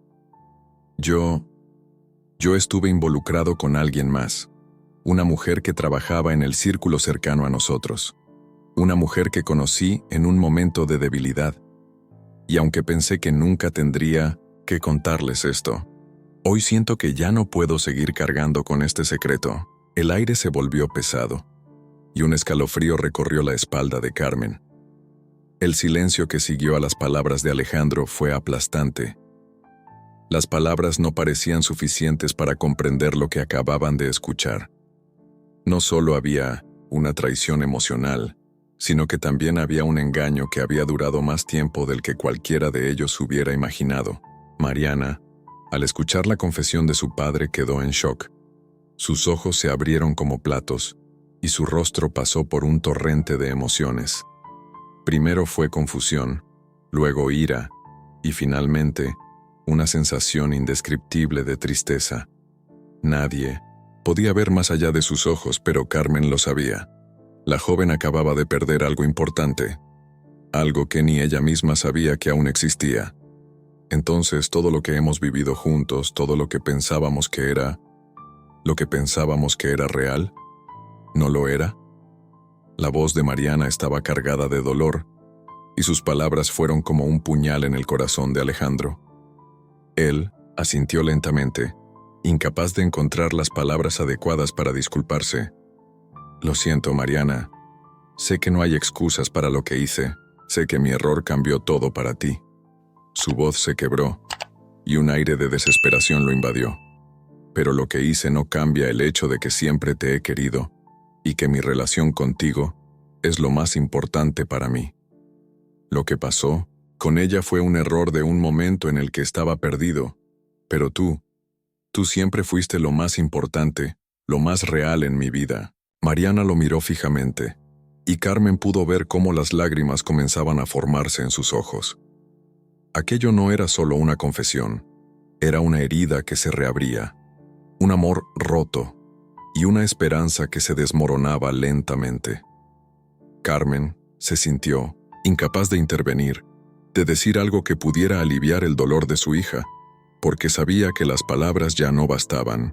Yo estuve involucrado con alguien más, una mujer que trabajaba en el círculo cercano a nosotros, una mujer que conocí en un momento de debilidad, y aunque pensé que nunca tendría que contarles esto, hoy siento que ya no puedo seguir cargando con este secreto. El aire se volvió pesado, y un escalofrío recorrió la espalda de Carmen. El silencio que siguió a las palabras de Alejandro fue aplastante. Las palabras no parecían suficientes para comprender lo que acababan de escuchar. No solo había una traición emocional, sino que también había un engaño que había durado más tiempo del que cualquiera de ellos hubiera imaginado. Mariana, al escuchar la confesión de su padre, quedó en shock. Sus ojos se abrieron como platos, y su rostro pasó por un torrente de emociones. Primero fue confusión, luego ira, y finalmente, una sensación indescriptible de tristeza. Nadie podía ver más allá de sus ojos, pero Carmen lo sabía. La joven acababa de perder algo importante, algo que ni ella misma sabía que aún existía. Entonces todo lo que hemos vivido juntos, todo lo que pensábamos que era real, ¿no lo era? La voz de Mariana estaba cargada de dolor, y sus palabras fueron como un puñal en el corazón de Alejandro. Él asintió lentamente, incapaz de encontrar las palabras adecuadas para disculparse. Lo siento, Mariana. Sé que no hay excusas para lo que hice. Sé que mi error cambió todo para ti. Su voz se quebró, y un aire de desesperación lo invadió. Pero lo que hice no cambia el hecho de que siempre te he querido, y que mi relación contigo es lo más importante para mí. Lo que pasó con ella fue un error de un momento en el que estaba perdido, pero tú siempre fuiste lo más importante, lo más real en mi vida. Mariana lo miró fijamente, y Carmen pudo ver cómo las lágrimas comenzaban a formarse en sus ojos. Aquello no era solo una confesión, era una herida que se reabría, un amor roto y una esperanza que se desmoronaba lentamente. Carmen se sintió incapaz de intervenir, de decir algo que pudiera aliviar el dolor de su hija, porque sabía que las palabras ya no bastaban.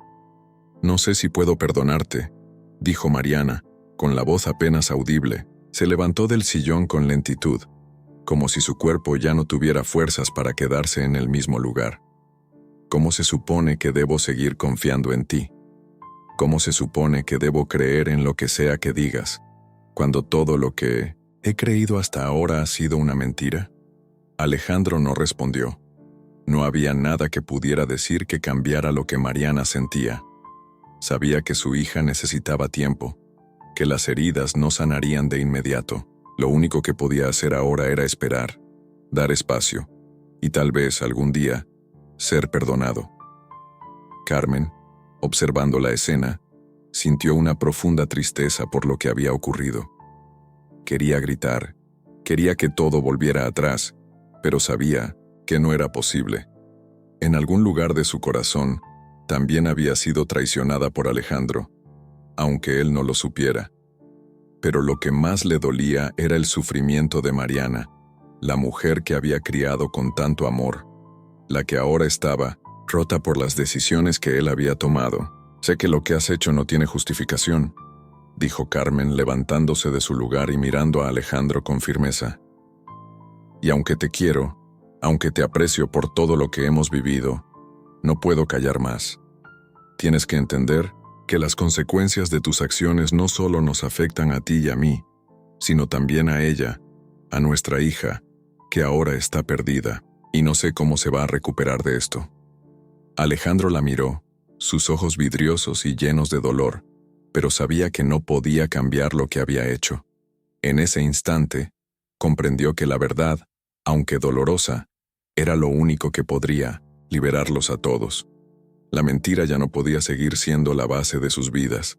«No sé si puedo perdonarte», dijo Mariana, con la voz apenas audible. Se levantó del sillón con lentitud, como si su cuerpo ya no tuviera fuerzas para quedarse en el mismo lugar. ¿Cómo se supone que debo seguir confiando en ti? ¿Cómo se supone que debo creer en lo que sea que digas, cuando todo lo que he creído hasta ahora ha sido una mentira? Alejandro no respondió. No había nada que pudiera decir que cambiara lo que Mariana sentía. Sabía que su hija necesitaba tiempo, que las heridas no sanarían de inmediato. Lo único que podía hacer ahora era esperar, dar espacio, y tal vez algún día ser perdonado. Carmen, observando la escena, sintió una profunda tristeza por lo que había ocurrido. Quería gritar, quería que todo volviera atrás, pero sabía que no era posible. En algún lugar de su corazón, también había sido traicionada por Alejandro, aunque él no lo supiera. Pero lo que más le dolía era el sufrimiento de Mariana, la mujer que había criado con tanto amor, la que ahora estaba rota por las decisiones que él había tomado. «Sé que lo que has hecho no tiene justificación», dijo Carmen levantándose de su lugar y mirando a Alejandro con firmeza. «Y aunque te quiero, aunque te aprecio por todo lo que hemos vivido, no puedo callar más. Tienes que entender que las consecuencias de tus acciones no solo nos afectan a ti y a mí, sino también a ella, a nuestra hija, que ahora está perdida, y no sé cómo se va a recuperar de esto». Alejandro la miró, sus ojos vidriosos y llenos de dolor, pero sabía que no podía cambiar lo que había hecho. En ese instante, comprendió que la verdad, aunque dolorosa, era lo único que podría liberarlos a todos. La mentira ya no podía seguir siendo la base de sus vidas.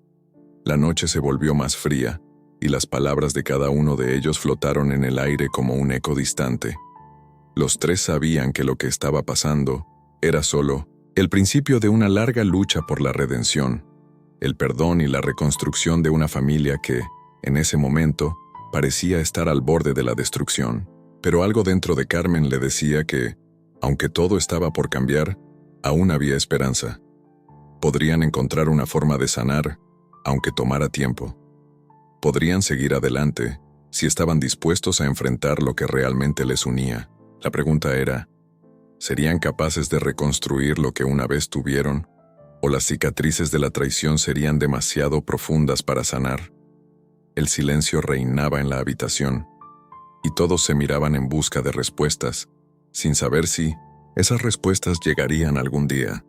La noche se volvió más fría, y las palabras de cada uno de ellos flotaron en el aire como un eco distante. Los tres sabían que lo que estaba pasando era solo el principio de una larga lucha por la redención, el perdón y la reconstrucción de una familia que, en ese momento, parecía estar al borde de la destrucción. Pero algo dentro de Carmen le decía que, aunque todo estaba por cambiar, aún había esperanza. Podrían encontrar una forma de sanar, aunque tomara tiempo. Podrían seguir adelante si estaban dispuestos a enfrentar lo que realmente les unía. La pregunta era, ¿serían capaces de reconstruir lo que una vez tuvieron? ¿O las cicatrices de la traición serían demasiado profundas para sanar? El silencio reinaba en la habitación, y todos se miraban en busca de respuestas, sin saber si esas respuestas llegarían algún día.